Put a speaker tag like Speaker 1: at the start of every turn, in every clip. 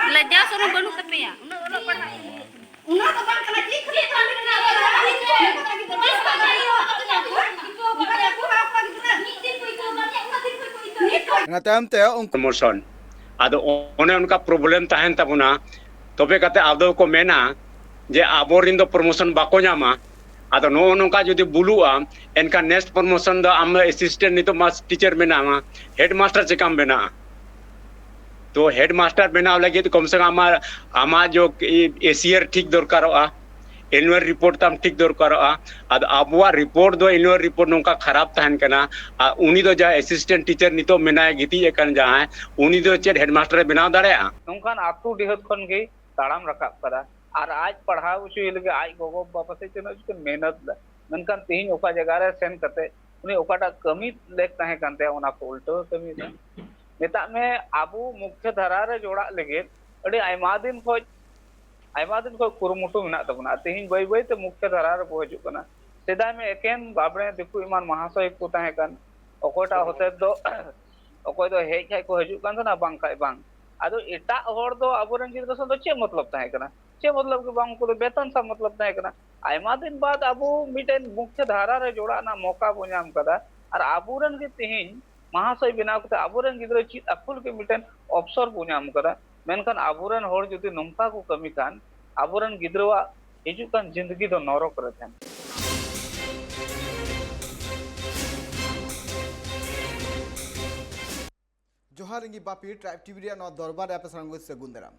Speaker 1: Lajah suruh balu tapi ya.
Speaker 2: Promotion आदो ओने उनका problem तहन तबुना तबे कते आदो को मेना जे आबोरिन दो प्रमोशन बाको नामा आदो नो नोका जदि बुलुआ एनका नेक्स्ट प्रमोशन दो आम असिस्टेंट नितो मास टीचर मेनामा हेडमास्टर चेकम बेना तो हेडमास्टर बनाव लगे तो कम से कम आमा जो एसीआर ठीक दरकारोआ एनुअल रिपोर्ट तम ठीक दरकारोआ आद आबुआ रिपोर्ट दो एनुअल रिपोर्ट नोका खराब तहन कना उनी दो जा असिस्टेंट टीचर नितो मेनाय गिती एकन जहां उनी दो चेड हेडमास्टर बनाव दाड़ेआ
Speaker 3: नोंखान आतु डिहत खन गे ताड़ाम रकाब करा और आज पढ़ाव उचु लगे आज गोगो बापा से चनो उसके मेहनत मनकान तेहिन ओका जगह रे सेन कते उनी ओकाटा कमी लेक ताहे कानते ओना को उल्टो कमी दा नेता में आबू मुख्य धारा रे जोड़ा लगे अड़ी आयमा दिन खो कुरुमुटु मेना तबना तेहिन बई बई ते मुख्य धारा रे बहजु कना सेदा में एकेन बाबड़े दिकु इमान महाशय को ताहे कान ओकोटा होते दो ओकोय दो हेज खाय को हजु कान ना बांग खाय बांग आदो एटा होड़ दो आबोरन गिरदो सन दो चे मतलब ताहे कना चे मतलब के बांग को वेतन सा मतलब ताहे कना आयमा दिन बाद आबू मिटेन मुख्य धारा रे जोड़ा ना मौका बो नाम कदा और आबोरन के तेहिन महाशय बनाव कते आबोरन गिद्रो चित अकुल के मिटेन अवसर बो नाम कदा मेनखान आबोरन होड़ जदि नोंका को कमी कान आबोरन गिद्रोवा हिजु कान जिंदगी दो नरक रे थान
Speaker 4: जोहार इंगी बापी ट्राइब टीवी नो दरबार आपे संग से गुंदराम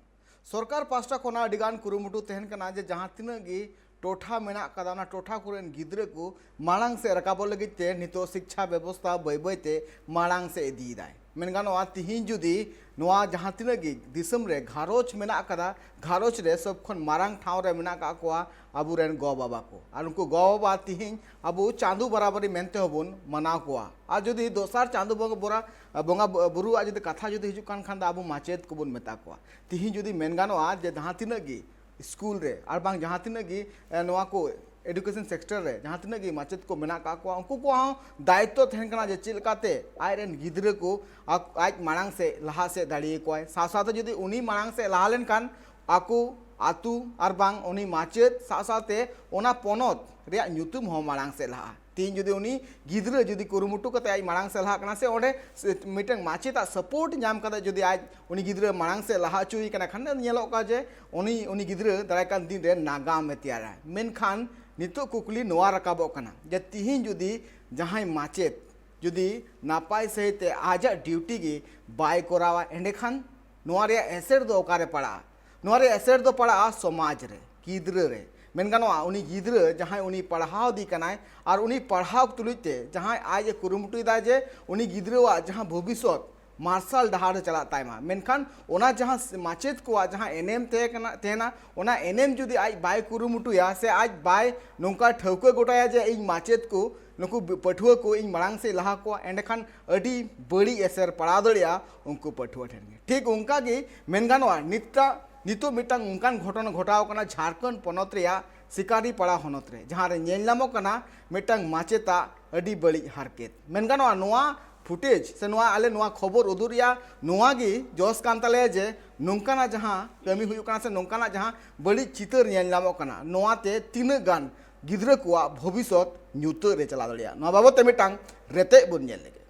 Speaker 4: सरकार पास्टा कोना अडिगान कुरुमुटु तहन कना जे जहां तिना गी टोठा मेना कदा ना टोठा कुरेन गिद्रे को मांग से रकाबो लगी ते नितो शिक्षा व्यवस्था बय बयते मांग से इदी दाय मेनगानोआ तिहिन जुदी नोआ जहां तिना गी दिसम रे घारोच मेना कदा घारोच रे सब खन मांग ठाव रे मेना का कोआ आबुरेन गो बाबा को आर उनको गो बाबा तिहिन आबु चांदू बराबरी मेनते होबुन मना कोआ आ जुदी दोसार चांदू बोंगा बुरु आ जुदी कथा जुदी हिजु कान खान आबु माचेत को बुन मेता कोआ तिहिन जुदी मेनगानोआ जे जहां तिना गी स्कूल रे और बांग जहां तिना गी नोआ को एडुकेशन सेक्टर रे जहां तिना गी माचेत को मेना का को उनको को दायित्व तहन कना जे चिलकाते आयरेन गिद्रे को आज मांग से लहा से दाड़िए को सा साथे जदी उनी मांग से लहा लेन कान आकू आतु और बांग उनी माचेत सा साथे ओना पोनोत रे न्यूतुम हो मांग से लहा तीन जुदी उनी गिद्रे जुदी कुरुमुटु कते आज मांग से लहा कना से ओडे मिटंग माचेता सपोर्ट नाम कते जुदी आज उनी गिद्रे मांग से लहा चुई कना खन नेलो का जे उनी गिद्रे दाराय कान दिन रे नागाम में तैयार मेनखान नितो कुकली नोआ रकाबो कना जे तिहिन जुदी जहां माचेत जुदी नापाय सहित आजा ड्यूटी गी बाय कोरावा एंडेखान नोआ रे एसेर दो ओकारे पड़ा नोआ रे एसेर दो पड़ा समाज रे गिद्रे रे मेनगानोआ उनी गिद्रे जहां उनी पढ़ाव दी कनाय और उनी पढ़ाव तुलुते जहां आज कुरुमुटुई दा जे उनी गिद्रेवा जहां भविष्यत मार्शल डहार चला तायमा मेनखान ओना जहां माचेत को जहां एनएम तेना ओना एनएम जुदी आज बाय कुरुमुटुया से आज बाय नोंका ठौको गोटाया जे इन माचेत को नुकु पठुआ को इन मांग से लहा को एंडेखान अडी बड़ी एसर पड़ा दड़िया उनको पठुआ ठेन ठीक उनका गे मेनगानोआ नितो मिटांग उनकान घटना घटाव कना झारखंड पनत रेया सिकारी पड़ा होनत रे जहां रे नेलनामो कना मिटांग माचेता अडी बड़ी हारकेत मेनगानोआ नोआ फुटेज से नोआ आले नोआ खबर उदुरिया नोआ गी जोस कान ताले जे नोंकाना जहां कमी हुयु कना से नोंकाना जहां बड़ी चितर नेलनामो कना नोआ ते तीन गान गिद्रे को भविष्यत न्यूत रे चला दड़िया नोआ बाबते मिटांग रेते बुन नेल लेगे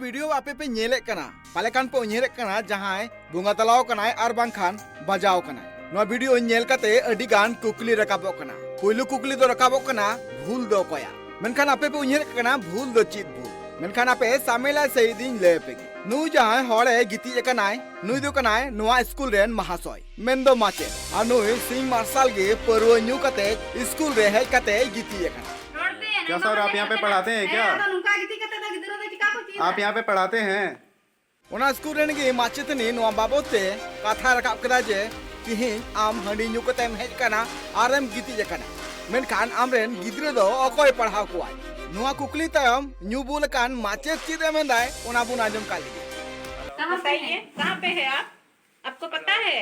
Speaker 4: वीडियो आपे पे नेले कना पालेकान पे नेले कना जहां बुंगा तलाव कना और बांखान बजाव कना वीडियो नेल कते अडी गान कुकली रकाबो कना पहिलो कुकली दो रकाबो कना भूल दो कोया मेनखान आपे पे नेले कना भूल दो चित भूल मेनखान आपे सामेला सही दिन ले पे नु जहां होड़े गिती कनाय नुई दो कनाय नोआ स्कूल रेन महाशय मेन दो माचे अनु सिंह मार्शल गे परव न्यू कते स्कूल रे है कते गिती कना
Speaker 5: क्या सर आप यहाँ पे पढ़ाते हैं क्या आप यहाँ पे पढ़ाते हैं
Speaker 4: ओना स्कूल रेन गे माचेतनी नोआ बाबोते कथा रकाब कदा जे तिहिं आम हंडी ᱧᱩ ᱠᱟᱛᱮᱢ ᱦᱮᱡ ᱠᱟᱱᱟ ᱟᱨᱮᱢ ᱜᱤᱛᱤᱡ ᱟᱠᱟᱱᱟ ᱢᱮᱱᱠᱷᱟᱱ ᱟᱢᱨᱮᱱ ᱜᱤᱫᱽᱨᱟᱹ ᱫᱚ ᱚᱠᱚᱭ ᱯᱟᱲᱦᱟᱣ ᱠᱚᱣᱟᱭ ᱱᱚᱣᱟ ᱠᱩᱠᱞᱤ ᱛᱟᱭᱚᱢ ᱧᱩ ᱵᱩᱞ ᱟᱠᱟᱱ ᱢᱟᱪᱮᱫ ᱪᱮᱫ ᱮ ᱢᱮᱱᱫᱟᱭ ᱚᱱᱟ ᱵᱚᱱ ᱟᱸᱡᱚᱢ ᱠᱟᱜ ᱞᱮᱜᱮ
Speaker 1: कहाँ पे है?
Speaker 6: कहाँ पे है आप? आपको पता है?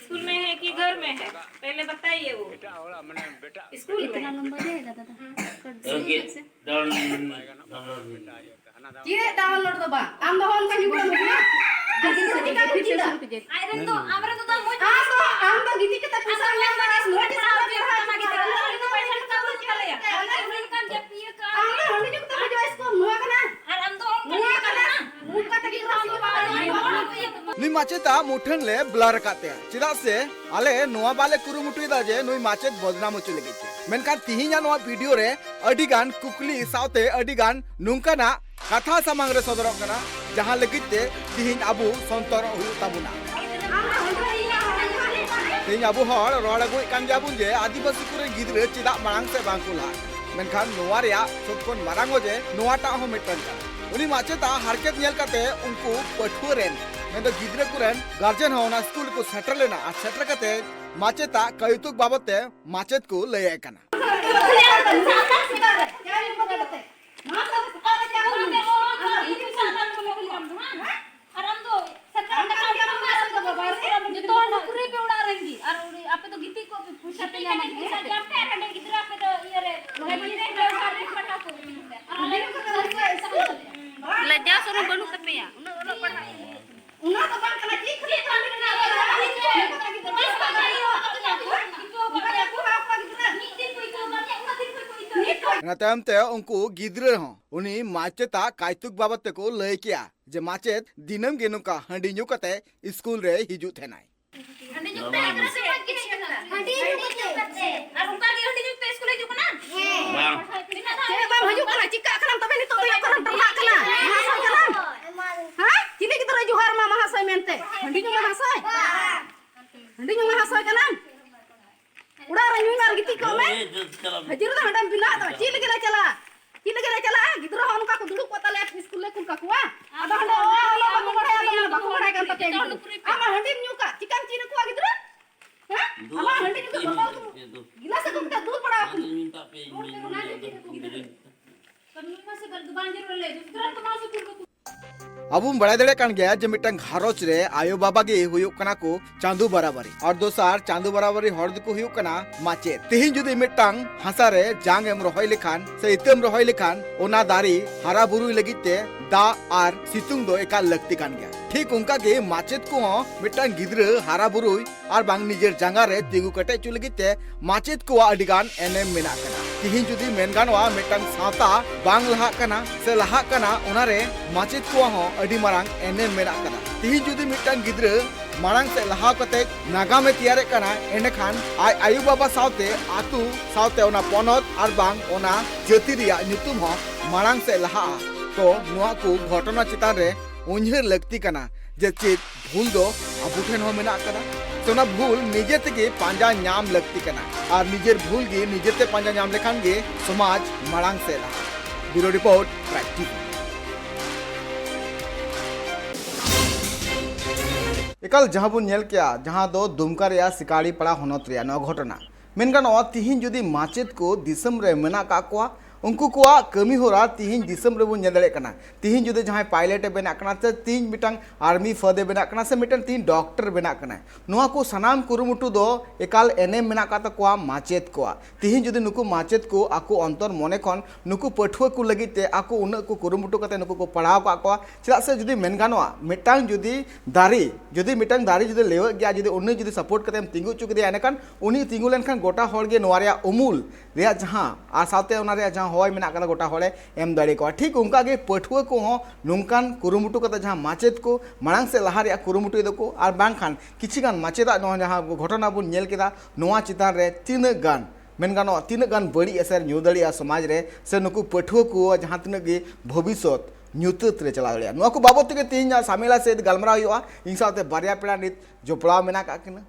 Speaker 6: स्कूल में है कि घर में है? पहले बताइए वो। स्कूल में।
Speaker 1: इतना लंबा रहेगा दादा
Speaker 7: ये डाउनलोड दो बा आम दो हम का यूट्यूब में ना
Speaker 1: आयरन तो आमरे तो मुझ
Speaker 7: हां तो आम तो गीती के तक पूछा में मारा नोट से आप के हाथ में गीती
Speaker 1: तो पैसा का बोल चले या ऑनलाइन काम जब ये का
Speaker 7: आम तो हम जो तो जो इसको मुआ करना
Speaker 1: और हम तो
Speaker 7: मुआ करना मुंह का तक रासी के बारे
Speaker 4: नुई माचेता मुठन ले ब्लर काते चिदा से आले नोआ बाले कुरुमुटुइदा जे नुई माचेत बदनाम होचु लगे मेनखान तिहिंया नोआ वीडियो रे अडिगान कुकली साउते अडिगान नुंकाना कथा सामांग रे सदरक कना जहां लगिते तिहिं अबु संतर हुयु ताबुना तिहिं अबु हर रोड अगुइ कान जाबुन जे आदिवासी कुरे गिद्रे चिदा मांग से बांकुला मेनखान नोआ रिया सबकोन मारांगो जे नोआटा हो मिटन का उनी माचेता हरकत नेल काते उनको पठुआ रेन मेंदो गिद्रे कुरेन गार्जियन हो ना स्कूल को सेटल लेना आ सेटल काते माचेता कयुतुक बाबते माचेत को लय आकना
Speaker 1: लज्जा शर्म बनू तपया उन्हें पढ़ा
Speaker 7: उना तो बात करना ठीक है
Speaker 4: तायमते उनको गिद्रे हो उनी माचेता कायतुक बाबते को लय किया जे माचेत दिनम गे नुका हंडी ᱧᱩ कते स्कूल रे हिजु थेनाय
Speaker 1: हंडी जुते हंडी जुते और उनका की हंडी जुते स्कूल हिजु ना
Speaker 7: चले बाम हजू कना चिका खलम तबे नि तो करन तबा कना महाशय कना हां चिले की तरह जुहार मा महाशय मेनते हंडी ᱧᱩ महाशय हंडी ᱧᱩ महाशय कना उड़ा रही मार गिती को में हजूर तो हडम बिना तो चिले के चला गिद्रो उनका को दुडुक पता ले स्कूल ले कुल का कुआ आदा हंडे ओ बाबू बड़ाया बाबू बड़ाया kan तके ama हंडी ᱧᱩ का चिकन चीन कुआ गिद्रो हां ama हंडी ᱧᱩ तो बताओ गिलास को तो दूध पड़ा
Speaker 4: अब बड़ा दड़े कान गया जे मिटन घारोच रे आयो बाबा गे हुयुक कना को चांदू बराबरी और दोसार चांदू बराबरी हर दिको हुयुक कना माचे तिहिं जुदी मिटन हासा रे जांग एम रोहय लेखान से इतम रोहय लेखान ओना दारी हरा बुरु लगिते दा आर सितुंग दो एका लगती कान गया ठीक उनका के माचेत को मिटन गिद्र हरा बुरु और बांग निजेर जांगा रे तिगु कटे चु लगिते माचेत को अडिगान एनएम मेना कना तिहिं जुदी मेनगानवा मिटन साता बांग लहा कना से लहा कना ओना रे माचेत को हो अडी मारांग एनएम मेना कना तिहिं जुदी मिटन गिद्र मारांग से लहा कते नागा में तैयार कना एने खान आयु बाबा सावते आतु सावते ओना पनत और बांग ओना जाति रिया नुतुम हो मारांग से लहा तो नुआ को घटना चितान रे उन्हेर लगती कना जे चेत भूल दो अबु ठेन हो मेना कना सोना भूल निजे तेगे पांजा नाम लगती कना और निजेर भूल गे निजे ते पांजा नाम लेखान गे समाज मारांग से लहा ब्यूरो रिपोर्ट ट्रैक टीवी एकल जहां बुन नेल किया जहां दो दुमका रिया सिकाड़ी पड़ा होनत रिया न घटना मेनगान तिहिं जुदी माचेत को दिसम रे मेना का कोआ उनको कोआ कमी होरा तिहिं दिसम रे बुन नेदड़े कना तिहिं जुदी जहां पायलट बेना कना से तीन मिटंग आर्मी फदे बेना कना से मिटन तीन डॉक्टर बेना कना नुआ को सनाम कुरुमुटु दो एकाल एनएम मेना का कोआ माचेत कोआ तिहिं जुदी नुकु माचेत को आको अंतर मने खन नुकु पठुआ को लगिते आको उन को कुरुमुटु कते नुकु को पढ़ाव का कोआ चला से जुदी मेनगानवा मिटांग जुदी मिटांग दारी जुदी लेव गया जुदी उन्नी जुदी सपोर्ट कते तिंगु चुक दिया एनखान उनी तिंगु लेनखान गोटा होड़ गे नोआ रिया उमूल रिया जहां आ साथे ओना रिया जहां होय मेना कदा गोटा होड़े एम दाड़ी को ठीक उनका गे पठुआ को हो नुंकान कुरुमुटु कते जहां माचेत को मांग से लहा रिया कुरुमुटु दको आर बांग खान किछि गान माचेदा नो जहां घटना बुन नेल केदा नोआ चितान रे तीन गान मेनगानो तीन गान बड़ी असर न्यू दड़िया समाज रे से नुकु पठुआ को जहां तीन गे भविष्यत न्यूतत रे चला दड़िया नुआ को बाबत के तीन सामिला से गलमरा हुआ इन साथे बारिया पेड़ा नित जोपड़ा मेना का किना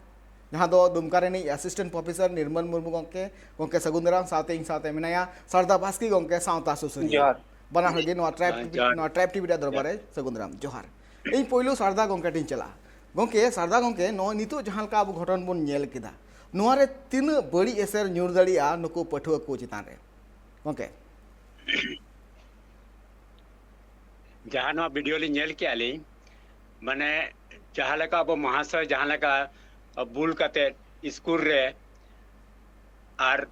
Speaker 4: जहाँ दो दुमका रेनी असिस्टेंट प्रोफेसर निर्मल मुर्मू गोंके गोंके सगुंदराम साथे इन साथे मेनाया सरदा बास्की गोंके सावता सुसुनिया बना हगे नो ट्रैप टीवी दा दरबारे सगुंदराम जोहार इन पोइलो सरदा गोंके टिन चला गोंके सारदा गोंके नो नितो जहां का अब घटन बन नेल केदा नोरे तीन बड़ी एसर न्यूर दड़िया नुको पठुआ को चितान रे गोंके
Speaker 2: जहाँ वीडियो ली नेल के आली माने जहाँ लेका अब महाशय जहाँ लेका बुल कते स्कूल रे आर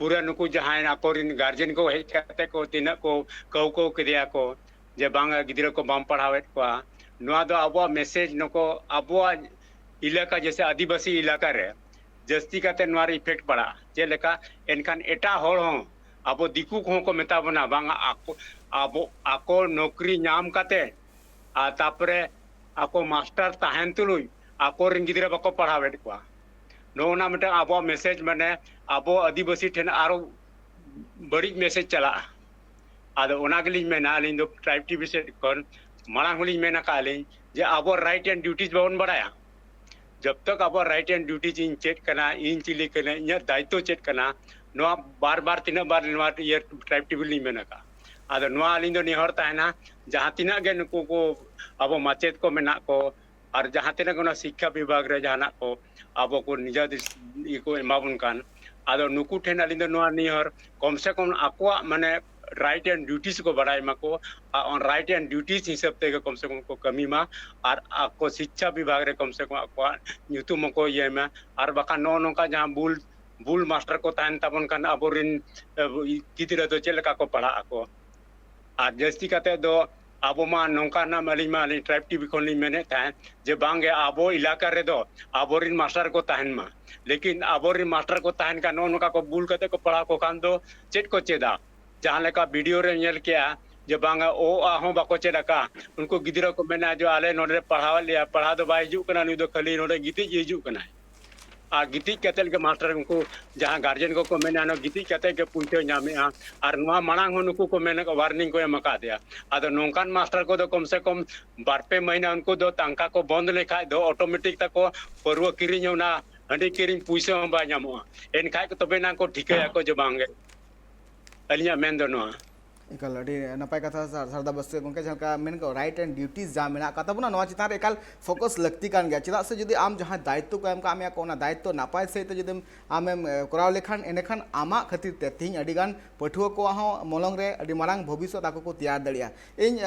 Speaker 2: पूरा नुकु जहाँ आकोरिन गार्जियन को हेज कते को तीन को कौ किदिया को जे बांग गिद्रा को बाम पढ़ावे को नोआ दो अब मैसेज नको अब इलाका जैसे आदिवासी इलाका रे जस्ती कते नोआर इफेक्ट पड़ा जे लेका एनखान एटा होड़ हो अब दिकु को मेता बना बांग आको नौकरी नाम कते आ तापरे आको मास्टर ताहन तुलुई आको रिन गिद्रा बको पढ़ावे को नोना मिटा अब मैसेज माने अब आदिवासी ठेन आरो बड़ी मैसेज चला आदो ओना गली मेना अलिन दो ट्राइब टीवी से कोन मांग होली मेना काली जे अब राइट एंड ड्यूटीज बावन बड़ाया जब तक अब राइट एंड ड्यूटीज इन चेक करना इन चिली करना इन दायित्व चेक करना नो बार बार तीन बार ये ट्राइब टीवी ली मेना का आदो नो अलिन दो निहर ताहना जहां तीना गे नुकु को अब माचेत को मेना को और जहां तीना को शिक्षा विभाग रे जहाना को अब को निजा इको एमाबुन कान आदो नुकु ठेन अलिन दो नो निहर कम से कम आको माने राइट एंड ड्यूटीज को बढ़ाई माको ऑन राइट एंड ड्यूटीज हिसाब ते कम से कम को कमी मा और आपको शिक्षा विभाग रे कम से कम आपको न्यूतुम को ये में और बाका नो नो का जहां बुल मास्टर को तान तबन कान अबोरिन कितरे तो चेलका को पढ़ा को और जस्ती कते दो अब मा नौका ना मली मा ट्राइब टीवी खोली मैंने तान जे बांगे आबो इलाका रे दो आबोरिन मास्टर को ताहन मा लेकिन आबोरिन मास्टर को ताहन का नो नो का को बुल कते को पढ़ा को कान दो चेट को चेदा जहाँ लेका वीडियो रे नेल किया जो बांगा ओ आहों बाको चेडका उनको गिदरा को मेना जो आले नोडे पढ़ावा लिया पढ़ा दो बाई हिजू कना नुई दो खाली नोडे गिति हिजू कना आ गिति कतेल के मास्टर उनको जहाँ गार्जियन को मेना नो गिति कते के पुंते नामे आर नुआ मांग हो नुको को मेना वार्निंग को एमका दिया आदो नोंकान मास्टर को दो कम से कम 2-3 महीना उनको दो तंका को बंद लेखा दो ऑटोमेटिक तको परवा किरिंग ना हंडी किरिंग पुइसा बा नामो एन खाय को तबे ना को ठिकया को जो बांगे अलिया मेन दो नो
Speaker 4: इकल अडी नपाय कथा सरदा बस्ते गोंके जहां मेन को राइट एंड ड्यूटीज जा मेना कथा बुना नवा चितान रे एकाल फोकस लगती कान गया चिदा से जदि आम जहां दायित्व को एम का आम कोना दायित्व नापाय से तो जदि आमेम कराव लेखान एनेखान आमा खातिर ते तिन अडिगान पठुआ को हो मोलंग रे अडी मारांग भविष्य ताको को तैयार दड़िया इन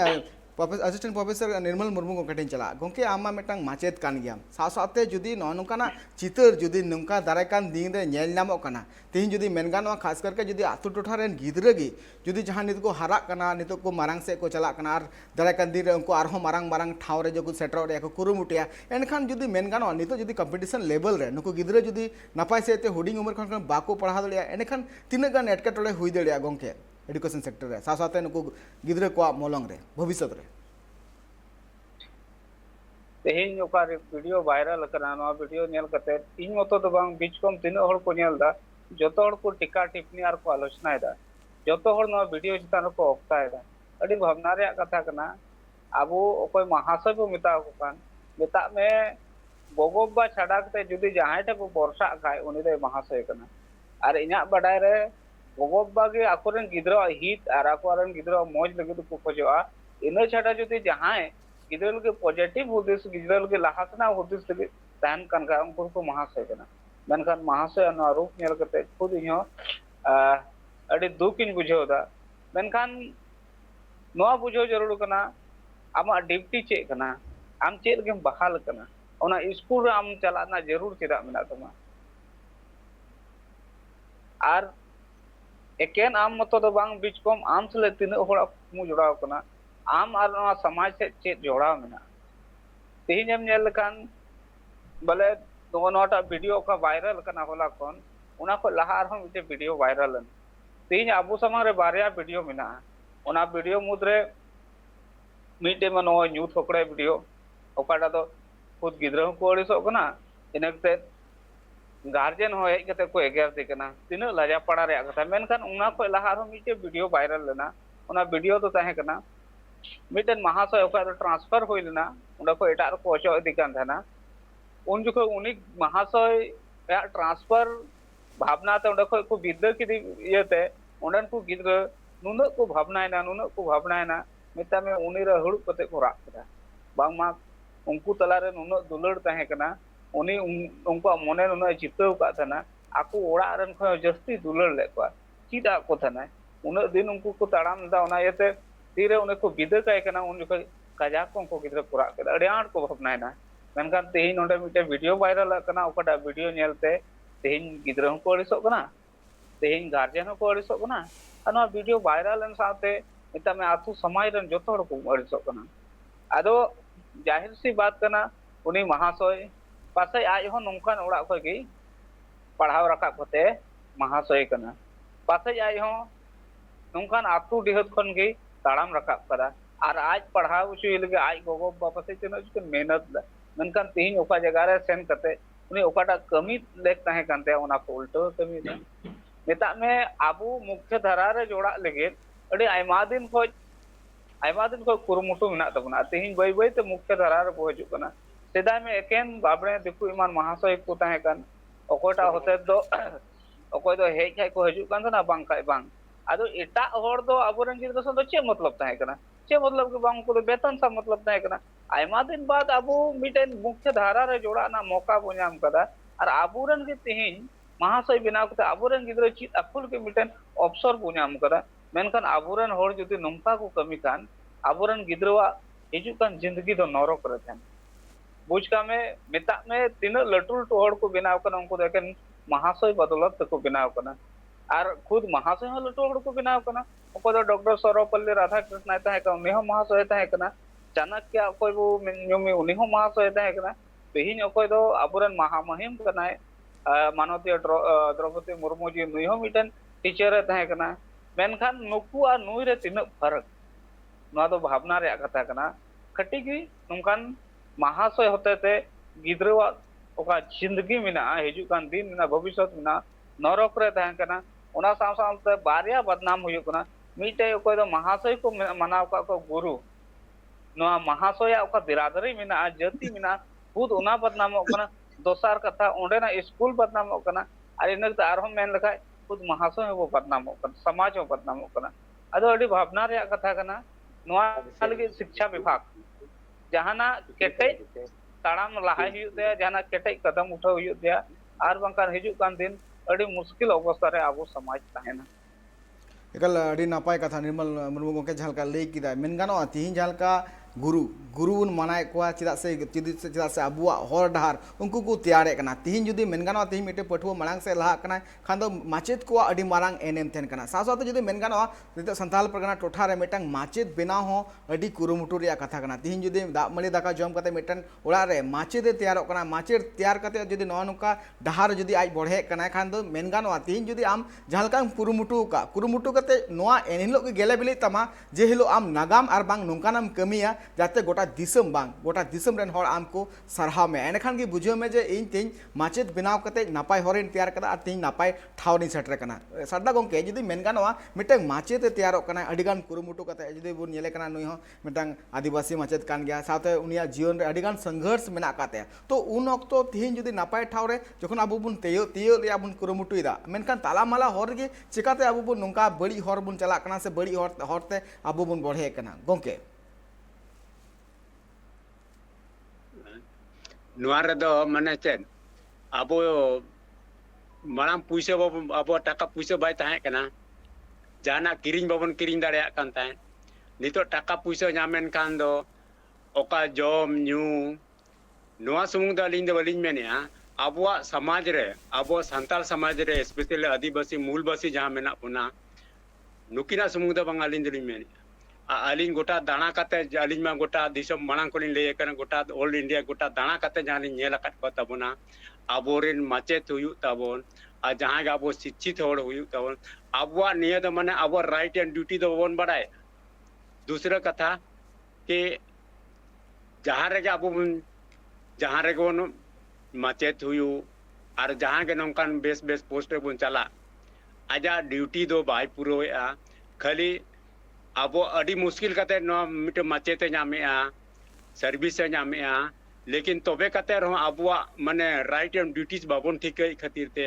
Speaker 4: असिस्टेंट प्रोफेसर निर्मल मुर्मू गोंके चला गोंके आमा मेटांग माचेत कान गया साथे जुदी नोनकाना चितर जुदी नंका दारायकान दिन रे नेल नामो काना तीन जुदी मेनगानवा खास करके जुदी आतु टोठा रेन गिदरे गी जुदी जहां नित को हारा काना नित को मारांग से को चला काना आर दारायकान दिन रे उनको आरहो मारांग मारांग ठाव रे जो को सेटर रे को कुरुमुटिया एनखान जुदी मेनगानवा नित जुदी कंपटीशन लेवल रे नुको गिदरे जुदी नपाय से ते हुडिंग उमर खन बाको पढ़ा दलिया एनखान तीन गान एटकेटोले हुई दलिया गोंके एडुकेशन सेक्टर रे साथे नुको गिदरे को मोलंग रे भविष्य रे
Speaker 3: तेहिन ओका वीडियो वायरल करना नवा वीडियो नेल कते इन मतो दो बांग बीच कम तीन हड़ को नेल दा जतो हड़ को टिका टिप्पणी आर को आलोचना दा जतो हड़ नवा वीडियो चितान को ऑक्ता दा अडी भावना रे कथा कना आबो ओकोय महाशय को मिता को कान मिता में गोगोबा छाड़ा कते जुदी जहां ठे को वर्षा खाय उनी दे महाशय कना आर इना बडाय रे गोगोबा के आकोरन गिद्रा हित आर आकोरन गिद्रा मौज लगे तो खोजवा इना छाड़ा जुदी जहां गिद्रा के पॉजिटिव उद्देश गिद्रा के लाहासना उद्देश के तान कान का उनको को महाशय कना मेनखान महाशय न रूप नेल कते खुद इहो अडी दुखिन बुझो दा मेनखान नवा बुझो जरूर कना आमा ड्यूटी चे कना आम चेद के बहाल कना ओना स्कूल आम चलाना जरूर चेदा मेना तमा आर एकेन आम मतो दो बांग बीच कम आम सले तीन होड़ा मु जोड़ाव कना आम आर नवा समाज से चेद जोड़ाव मेना तेहिन एम नेल कान बले नोटा वीडियो का वायरल कना होला कोन उना को लहार हम इते वीडियो वायरल तेहिन आबो समाज रे बारया वीडियो मेना उना वीडियो मुद्रे मीटे में नो न्यू थोकड़े वीडियो ओकाटा तो खुद गिद्रा को अड़िसो कना इनकते गार्जियन हो हेज कते को एगेर दे कना तीन लजा पड़ा रे कथा मेनखान उना को लहा रो मीटे वीडियो वायरल लेना उना वीडियो तो ताहे कना मीटन महाशय ओका ट्रांसफर होई लेना उंडा को एटा को ओचो इदी कान थाना उन जो उनी महाशय या ट्रांसफर भावना ते उंडा को विद्या की येते उंडन को गिद्रा नुन को भावना है ना मिता में उनी रे हुड़ कते को राख कदा बांग मा उनको तलारे नुना दुलड़ तहे कना उनी उनको मने नुना जितव का थना आको ओड़ा रन खो जस्ती दुलड़ ले को चीदा को थना उन दिन उनको को ताड़ाम दा उना येते तीरे उन को बिदा काय कना उन जो कजाक को गिद्र पुरा के अड़ी आंट को भपनायना मेनखान तेही नोडे मिटे वीडियो वायरल कना ओकटा वीडियो नेलते तेही गिद्र को अड़िसो कना तेही गार्जियन को अड़िसो कना अना वीडियो वायरल एन साथे इता में आतु समाज रन जोतो हड़ को अड़िसो कना आदो जाहिर सी बात कना उनी महाशय पासे आज हो नोंखान ओड़ा खो गी पढ़ाव रखा कते महाशय कना पासे आज हो नोंखान आतु डिहत खन गी ताड़ाम रखा करा और आज पढ़ाव उचुई लगे आज गोगो बापा से चनो जो मेहनत ला मेनखान तेही ओका जगह रे सेन कते उनी ओकाटा कमी लेक ताहे कानते ओना को उल्टो कमी दा नेता में आबू मुख्य धारा रे जोड़ा लगे अड़ी आयमा दिन खो कुरुमुटु मेना तबना तेही बई बई ते मुख्य धारा रे को हजु कना सेदाय में एकेन बाबड़े दिकु इमान महाशय को ताहे कान ओकोटा होते दो ओकोय दो हेज खाय को हजु कान ना बांग काय बांग आदो एटा होड़ दो आबोरन गिद्रा सो चे मतलब ताहे कना चे मतलब के बांग को वेतन सा मतलब ताहे कना आयमा दिन बाद आबू मिटेन मुख्य धारा रे जोड़ा ना मौका बो नाम कदा और आबोरन के तेही महाशय बिना कते आबोरन गिद्रा चित अकुल के मिटेन अवसर बो नाम कदा मेनखान आबोरन होड़ जुदी नंका को कमी कान आबोरन गिद्रवा हिजु कान जिंदगी दो नरक रे थान बुझ का में मेता में तीन लटुल टोहड़ को बिनाव कना उनको देखें महाशय बदौलत को बिनाव कना और खुद महाशय हो लटुल को बिनाव कना उनको तो डॉक्टर सर्वपल्ली राधाकृष्ण ताहे का उन्हीं महाशय ताहे कना चाणक्य कोई वो नियमी उन्हीं महाशय ताहे कना तेहिन कोई तो आबोरन महामहिम कनाय मानवतीय द्रौपदी मुर्मू जी नुई मिटन टीचर ताहे कना मेनखान नुकु आ नुई रे तीन फर्क नवा तो भावना रे कथा कना खटी गी नोंकान महाशय होते ते गिद्रवा ओका जिंदगी मिना हिजु कान दिन मिना भविष्य मिना नरक रे ताहे कना ओना साव सावते बारिया बदनाम हुयो कना मिटे कोई तो महाशय को मनाव का को गुरु नवा महाशय ओका बिरादरी मिना जाति मिना खुद ओना बदनाम कना दोसार कथा ओंडे ना स्कूल बदनाम कना अरे नक आरहम मेन लखा खुद महाशय वो बदनाम कना समाज वो बदनाम कना अदो अडी भावना रे कथा कना नवा लगे शिक्षा विभाग जहाना केटे ताड़ाम लहा हुयो दे जहाना केटे कदम उठाव हुयो दे आर बंकार हिजु कान दिन अड़ी मुश्किल अवस्था रे आबो समाज ताहेना
Speaker 4: एकल अड़ी नापाय कथा निर्मल मुर्मू गोके झालका लई किदा मेन गानो तिहिन झालका गुरु उन मनाए कोआ चिदा से अबुआ हर डहार उनको को तैयारे कना तिहिन जुदी मेन गानो तिहिन मिटे पठुआ मांग से लहा कना खान दो माचेत को अड़ी मारांग एनएम थेन कना साथ जुदी मेन गानो नित संताल परगना टोठा रे मिटंग माचेत बेनाव हो अड़ी कुरुमुटु रे कथा कना तिहिन जुदी दामली दाका जम कते मिटन ओड़ा रे माचेत तैयार कना माचेत तैयार कते जुदी नोनुका डहार जुदी आज बढ़े कना खान दो मेन गानो तिहिन जुदी आम झालका कुरुमुटु कते नोआ एनहिलो के गेले बिली तमा जे हिलो आम नागाम आर बांग नोंकानाम कमिया जाते गोटा दिसम बांग गोटा दिसम रेन हर आमको सरहाव में एनखान की बुझे में जे इन तीन माचेत बनाव कते नापाय हरेन तैयार कदा तीन नापाय ठावनी सेटर कना सरदा गोंके जुदी मेन गानोआ मिटंग माचेत तैयार कना अडिगान कुरुमुटु कते जुदी बुन नेले कना नुई हो मिटंग आदिवासी माचेत कान गया साथे उनिया जीवन रे अडिगान संघर्ष मेना काते तो उन ऑक्तो तीन जुदी नापाय ठाव रे जखन आबु बुन तेयो रे आबुन कुरुमुटुइदा मेनखान तालामाला हर गे चिकाते आबु बुन नोंका बड़ी हर बुन चला कना से बड़ी हरते आबु बुन बढ़े कना गोंके
Speaker 2: माने चेन अब मांग पुइसा अब टाका पुइसा बै तहना जहाना किरिंग बाबन किरिंग दाड़े कान तहन नितो टाका पुइसा नामेन खान दो ओका जम न्यू नोआ सुमुंग द अलिंग द बलिंग मेनिया अबुआ समाज रे अबो संताल समाज रे स्पेशली आदिवासी मूलवासी जहां मेना पुना नुकिना सुमुंग द बंग अलिंग दलिंग मेनिया अलिंग गोटा दाना काते अलिंग मा गोटा दिसम मांग को ले कना गोटा ऑल इंडिया गोटा दाना काते जहां लिंग नेल काट को तबना आबोरेन माचेत हुयु तबन आ जहां गे आबो शिक्षित होड़ हुयु तबन आबुआ निय द माने आबो राइट एंड ड्यूटी दो बन बड़ाय दूसरा कथा के जहां रे आबो जहां रे बन माचेत हुयु और जहां गे नंकान बेस बेस पोस्ट रे बन चला आजा ड्यूटी दो बाय पुरोया खाली आबो अड़ी मुश्किल कते नो मिटे माचेते नामेआ सर्विस नामेआ लेकिन तबे कते रहो आबुआ माने राइट एंड ड्यूटीज बाबन ठीक खातिर ते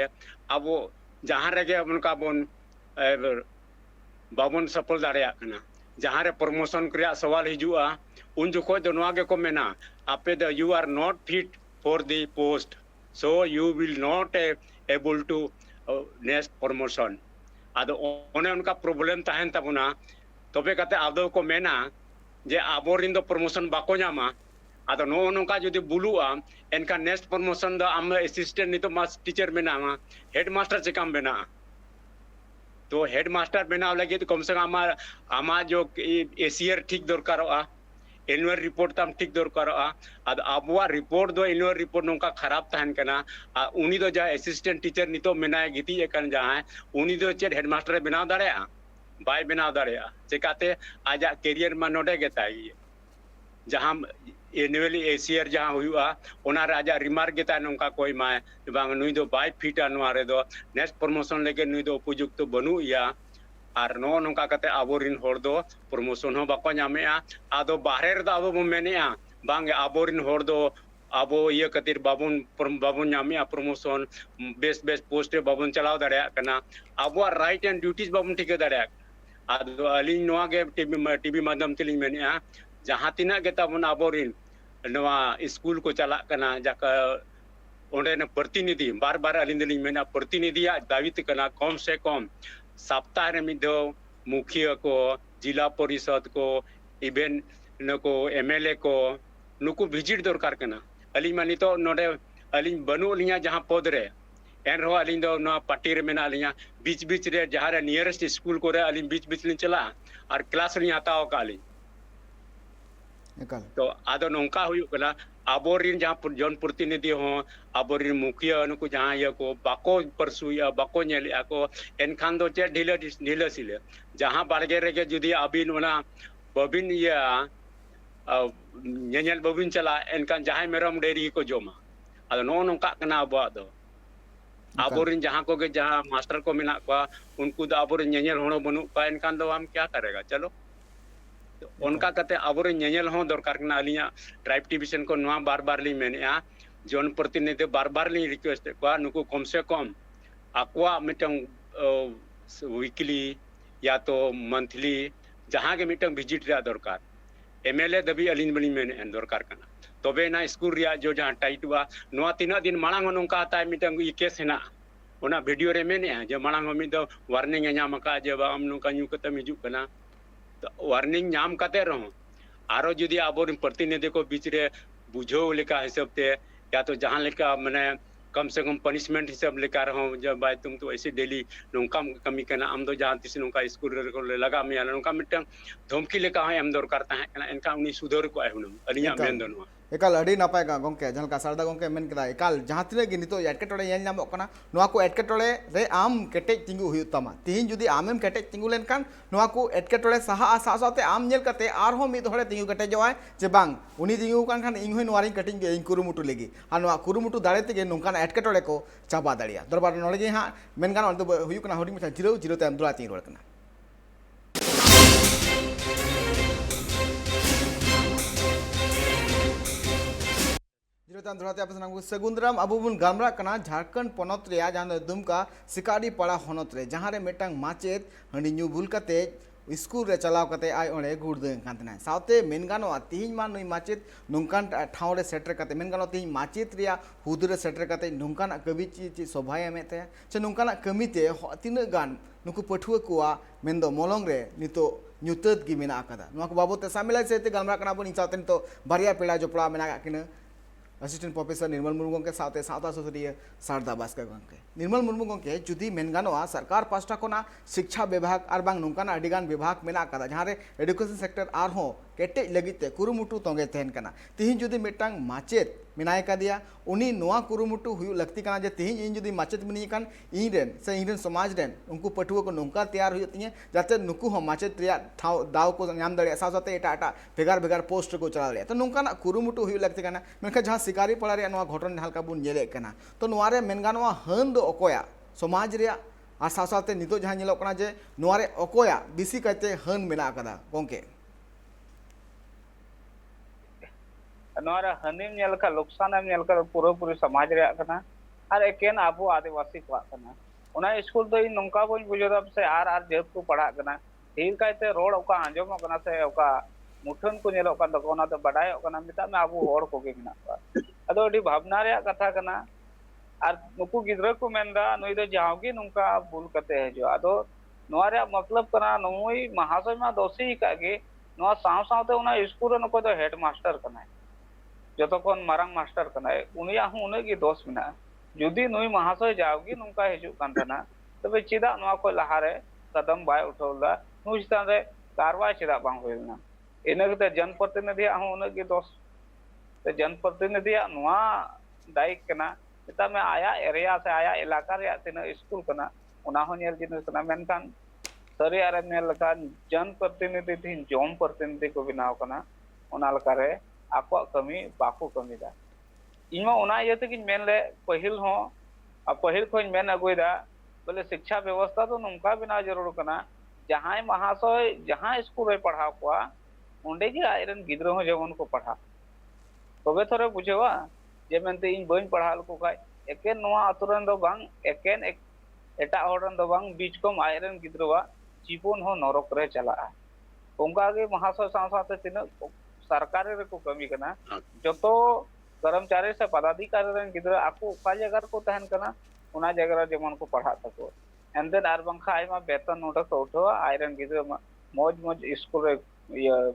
Speaker 2: आबो जहां रे उनका बन बाबन सफल दाड़िया कना जहां रे प्रमोशन करिया सवाल हिजुआ उन जोखो दो नोआ गे को मेना ape the you are not fit for the post, so you will not able to next promotion. ado one unka problem tahen tabuna tobe kate ado ko mena je aborin do promotion bako nyama ado no nongka jodi bulua enka next promotion do am assistant nito mas teacher mena headmaster chekam bena तो headmaster बनाव लगे तो कम से कम आमा जो ACR ठीक दरकारोआ annual report तम ठीक दरकारोआ अद आबुआ रिपोर्ट दो एनुअल रिपोर्ट नोका खराब तहन कना उनी दो जा असिस्टेंट टीचर नितो मेनाय गिती एकन जहां उनी दो चेड हेडमास्टर बनाव दाड़ेया बाय बनाव दाड़ेया चेकाते आजा कैरियर मा नोडे गेताई जहां एनुअली एसीआर जहां हुआ ओना राजा रिमार्क गेता नोका कोई मा बांग नुई दो बाय फिटा नोआ रे दो नेक्स्ट प्रमोशन लेके नुई दो उपयुक्त बनु या आर नो नोका कते आबोरिन होर दो प्रमोशन हो बाको नामेया आदो बाहरे रे दो आबो बो मेनेया बांग आबोरिन होर दो आबो ये कतिर बाबुन नामेया प्रमोशन बेस पोस्ट रे बाबुन चलाव दाड़या कना आबो राइट एंड ड्यूटीज बाबुन ठीक दाड़या आदो अली नोआ के टीवी माध्यम तेलिन मेनेया जहां तिना गेता बन आबोरिन नवा स्कूल को चला कना जाका ओंडे न प्रतिनिधि बार बार अलिंदली मेना प्रतिनिधि दावित कना कम से कम सप्ताह रे मिदो मुखिया को जिला परिषद को इवेन नको एमएलए को नुकु विजिट दरकार कना अली मानी तो नोडे अली बनु लिया जहां पद रे एन रो अली दो न पार्टी रे मेना लिया बीच बीच रे जहां रे नियरेस्ट स्कूल को रे अली बीच बीच लिन चला और क्लास लिया हताओ काली तो आदो नौका हुई कना आबोरिन जहां जन प्रतिनिधि हो आबोरिन मुखिया नुकु जहां ये को बाको परसुया बाको नेलिया को एनखान दो चे ढीला सिले जहां बाड़गे रे जुदी अबिन वना बबिन या नेनेल बबिन चला एनखान जहां मेरम डेरी को जोमा आदो नो नौका कना अबो दो आबोरिन जहां को के जहां मास्टर को मेना को उनको दो आबोरिन नेनेल होनो बनु पा एनखान दो हम क्या करेगा चलो उनका कते आबोरे नेनेल हो दरकार कना अलिया ट्राइब टिविजन को नवा बार बार ली मेनेया जन प्रतिनिधि बार बार ली रिक्वेस्ट को नुको कम से कम आकुआ मिटंग वीकली या तो मंथली जहां के मिटंग विजिट रे दरकार एमएलए दबी अलिन बली मेने दरकार कना तबे ना स्कूल रिया जो जहां टाइट बा नवा तीना दिन मांग नोंका ताय मिटंग ई केस हेना ओना वीडियो रे मेने जे मांग मी दो वार्निंग न्याम का जे बा हम नोंका न्यू कते मिजु कना वार्निंग नाम कते रहो आरो जुदी आबोरिन प्रतिनिधि को बीच रे बुझो लेका हिसाब ते या तो जहां लेका माने कम से कम पनिशमेंट हिसाब लेका रहो जब भाई तुम तो ऐसे डेली नोंका कमी करना हम तो जहां तिस नोंका स्कूल रे को लगा मिया नोंका मिटन धमकी लेका है एम दरकार ता है इनका उनी सुधर को आहुन अलिया मेन दनो
Speaker 4: एकाल अड़ी नापाय का गोंके जहां का सारदा गोंके मेन केदा एकाल जहां तिने गे नितो एटकेटोड़े येल नामो कना नोआ को एटकेटोड़े रे आम केटे तिंगु हुयु तमा तिहिन जुदी आमेम केटे तिंगु लेनकान नोआ को एटकेटोड़े सहा सासाते आम नेल कते आर हो मिद होड़े तिंगु केटे जवाय जे बांग उनी तिंगु कान खान इं होय नोआरी कटिंग गे इन कुरुमुटु लेगी आ नोआ कुरुमुटु दाड़े तेगे नोंकान एटकेटोड़े को चाबा दाड़िया दरबार नोड़े गे हां मेन गान तो हुयु कना होडी मथा जिरो जिरो ते दुला तिंग रोड़ कना सगुंदराम अबुबुन गामरा कना झारखंड पनत रे जहां दुमका सिकारी पड़ा होनत रे जहां रे मेटांग माचेत हंडी न्यू भूल कते स्कूल रे चलाव कते आय ओंडे गुड़दे कांतना सावते मेनगानो तिहिन मा नुई माचेत नोंकान ठाव रे सेटर कते मेनगानो तिहिन माचेत रिया हुद रे सेटर कते नोंकान कवि ची सभाय एमेते चे नोंकान कमिते तिना गान नुकु पठुआ कुआ मेंदो मोलंग रे नितो न्यूतत गी मेना आकादा नुआ को बाबू ते सामिला सेते गामरा कना बन इंचाते नितो बारिया पेड़ा जोपड़ा मेना किना असिस्टेंट प्रोफेसर निर्मल मुर्मू के साथे सावता सुसरिया सारदा बास्का गंके निर्मल मुर्मू गंके जुदी मेनगानोआ सरकार पास्टा कोना शिक्षा विभाग और बांग नोंकाना अडिगान विभाग मेना कदा जहां रे एडुकेशन सेक्टर आर हो केटे लगिते कुरुमुटु तोंगे तहन कना तिहिन जुदी मिटांग माचेत मेनाय कादिया उनी नोआ कुरुमुटु हुयु लगती कना जे तिहिन इन जुदी माचेत मिनी कान इनरेन से इनरेन समाज रेन उनको पठुआ को नोंका तैयार हुयु तिये जाते नुकु हो माचेत रिया ठाव दाव को नाम दड़े साथे एटा एटा भेगार भेगार पोस्ट को चला ले तो नोंकाना कुरुमुटु हुयु लगती कना मेनखा जहां शिकारी पड़ा रे नोआ घटन हल्का बुन नेले कना तो नोआ रे मेनगानोआ हन दो अकोया समाज रे आ साथे नितो जहां नेलो कना जे नोआ रे अकोया बिसी कते हन मेना कदा गोंके
Speaker 3: नोरा हनीम नेल का नुकसान एम नेल का पूरी समाज रे कना और एकेन आबो आदिवासी को कना ओना स्कूल तो नोंका बोन बुझरब से आर जेत को पढ़ा कना ठीक कायते रोड ओका आंजम कना से ओका मुठन को नेलो कान तको ओना तो बडायो काना मिता में आबो हर को गे मिना को अदो अडी भावना रे कथा कना और नुकु गिद्रा को मेनदा नुई दो जाओगे नुका भूल करते है जो अदो नोआ रे मतलब कना नुई महाशय मा दोषी कागे नोआ साव सावते उना स्कूल नको तो हेड मास्टर कना जतो कोन मारंग मास्टर कना उनिया हूं उने की दोष मिना जुदी नुई महाशय जाओगे नुका हिजु कान तना तबे चिदा नोआ को लहारे कदम बाय उठौला नुई स्थान रे कार्रवाई चिदा बांग होइना इनके जनप्रतिनिधि हूं उने की दोष ते जनप्रतिनिधि नोआ दायिक कना इता में आया एरिया से आया इलाका रे तिना स्कूल कना उना हो नेल जिनिस कना मेनखान सरी आरे नेल लकान जनप्रतिनिधि थिन जॉम प्रतिनिधि को बनाव कना उना लका रे आको कमी बाको कमी दा इमा उना येते कि मेन ले पहिल हो पहिल खोज मेन अगुइदा बोले शिक्षा व्यवस्था तो नुका बिना जरूर कना जहां महाशय जहां स्कूल रे पढ़ाव को उंडे के आयरन गिद्रा हो जेवन को पढ़ा तबे थोरे बुझेवा जे मेनते इन बइन पढ़ाल को खाय एकेन नोआ अतुरन दो बांग एकेन एटा हरन दो बांग बीच को आयरन गिद्रवा जीवन हो नरक रे चला उनका के महाशय साथ तीन सरकार रे को कमी कना जतो कर्मचारी से पदाधिकारी रन गिद्रा आको ओका जगह को तहन कना उना जगह जेमन को पढ़ा तको एंड देन आर बंखा आइमा वेतन नोटा को उठो आयरन गिद्रा मौज मौज स्कूल रे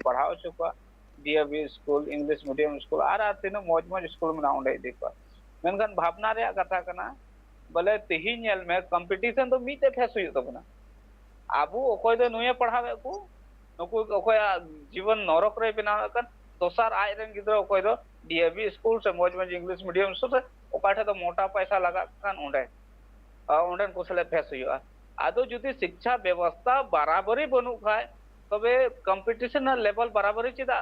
Speaker 3: पढ़ाओ चुका DAV school English medium school आर तीन मौज मौज स्कूल में उंडे दिको मेनखान भावना रे कथा कना बोले तिही नेल में कंपटीशन तो मीते फेस हुई तबना आबू ओकोय दो नुये पढ़ावे को नुकु ओकोय जीवन नरक रे बनावे कन दोसार आयरन गिद्रा ओकोय दो डीएवी स्कूल से मौज मौज इंग्लिश मीडियम स्कूल से ओकाठे तो मोटा पैसा लगा कन उंडे उंडन कुसले फेस हुआ आदो जुदी शिक्षा व्यवस्था बराबरी बनु खाय तबे कंपटीशन लेवल बराबरी चिदा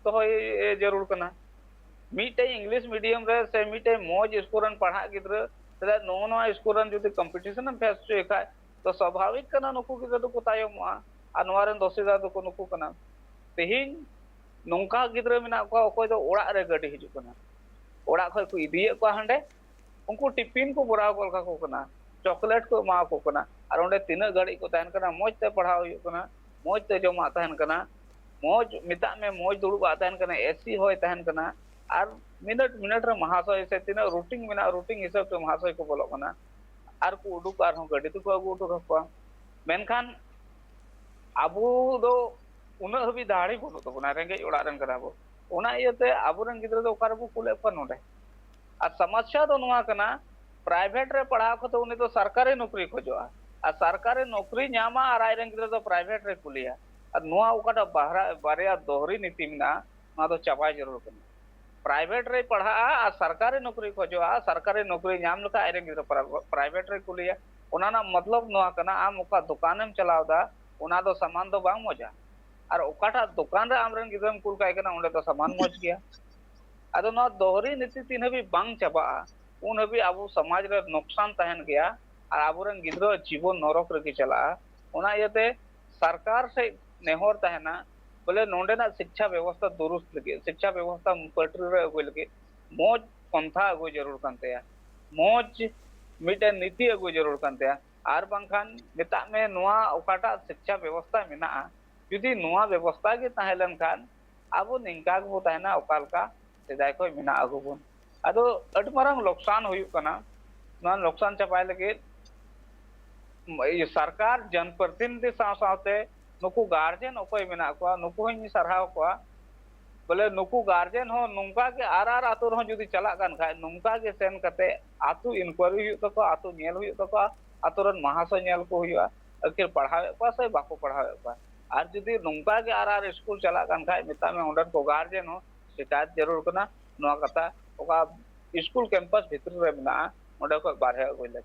Speaker 3: तो ये जरूर कना मीटे इंग्लिश मीडियम रे से मीटे मौज स्कूल पढ़ा गिद्रा तदा नो नो स्कूल जुदी कंपटीशन फेस चुए खाय तो स्वाभाविक कना नुकु गिद्रा तो तायम आ नोवारन दोषीदा तो नुकु कना तेहिन नोंका गिद्रा मिना को ओकोय दो ओड़ा रे गडी हिजु कना ओड़ा खय को इदिए को हंडे उनको टिफिन को बोराव कोल का को कना चॉकलेट को मा को कना और ओंडे तीन गड़ी को तहन कना मौज ते पढ़ाव हुई कना मौज ते जमा तहन कना मौज मिता में मौज दुड़ुब तहन कना एसी होय तहन कना और मिनट मिनट रे महाशय से तीन रूटिंग मिना रूटिंग हिसाब से महाशय को बोलो कना और को उडुक आर हो गडी तो को अगु उडुक को मेनखान आबू दो उन हबी दाड़ी बोलो तो बना रेंगे ओड़ा रन कराबो उना इयते आबुरन गिद्रा दो कारबो कुले पर नोडे आ समस्या तो नुआ कना प्राइवेट रे पढ़ा को तो उनी तो सरकारी नौकरी खोजोआ आ सरकारी नौकरी न्यामा और आयरन गिद्रा तो प्राइवेट रे कुलिया आ नुआ उकाटा बारिया दोहरी नीति मिना ना तो चापाय जरूर कना प्राइवेट रे पढ़ा आ सरकारी नौकरी खोजोआ सरकारी नौकरी न्याम लका आयरन गिद्रा प्राइवेट रे कुलिया उना ना मतलब नुआ कना आम उका दुकानेम चलावदा उना दो सामान दो बांग मजा और ओकाटा दुकान रे आमरन गिद्रम कुल काय कना उंडे तो सामान मज गया अदो ना दोहरी नीति तीन हबी बांग चबा उन हबी आबू समाज रे नुकसान तहन गया और आबुरन गिद्रा जीवन नरक रे चला उना यते सरकार से नेहर तहना बोले नोंडे ना शिक्षा व्यवस्था दुरुस्त लगे शिक्षा व्यवस्था पटरी रे अगुय लगे मौज पंथा अगुय जरूर कानते मौज मिटे नीति अगुय जरूर कानते आर बांखान मिता में नुआ ओकाटा शिक्षा व्यवस्था मिना जुदी नुआ व्यवस्था के तहलन खान आबो निंका गो तहना ओकालका सेदाय को मिना अगुबन अदो अडमारंग नुकसान हुई कना नुआ नुकसान चपाय लगे ये सरकार जनप्रतिनिधि साथे नुकु गार्जियन ओकोय मिना को नुकु हनी सरहाव को बोले नुकु गार्जियन हो नुंका के आर आतु रह जुदी चला कान खाय नुंका के सेन कते आतु इंक्वायरी हुई तो आतु नेल हुई तो आतुरन महाशय नेल को हुआ आखिर पढ़ावे को से बाको पढ़ावे को और जुदी नुंका के आर स्कूल चला कान खाय मिता में ओंडन को गार्जियन हो शिकायत जरूर कना नुआ कथा ओका स्कूल कैंपस भीतर रे मिना ओंडे को बारहे अगुय लेक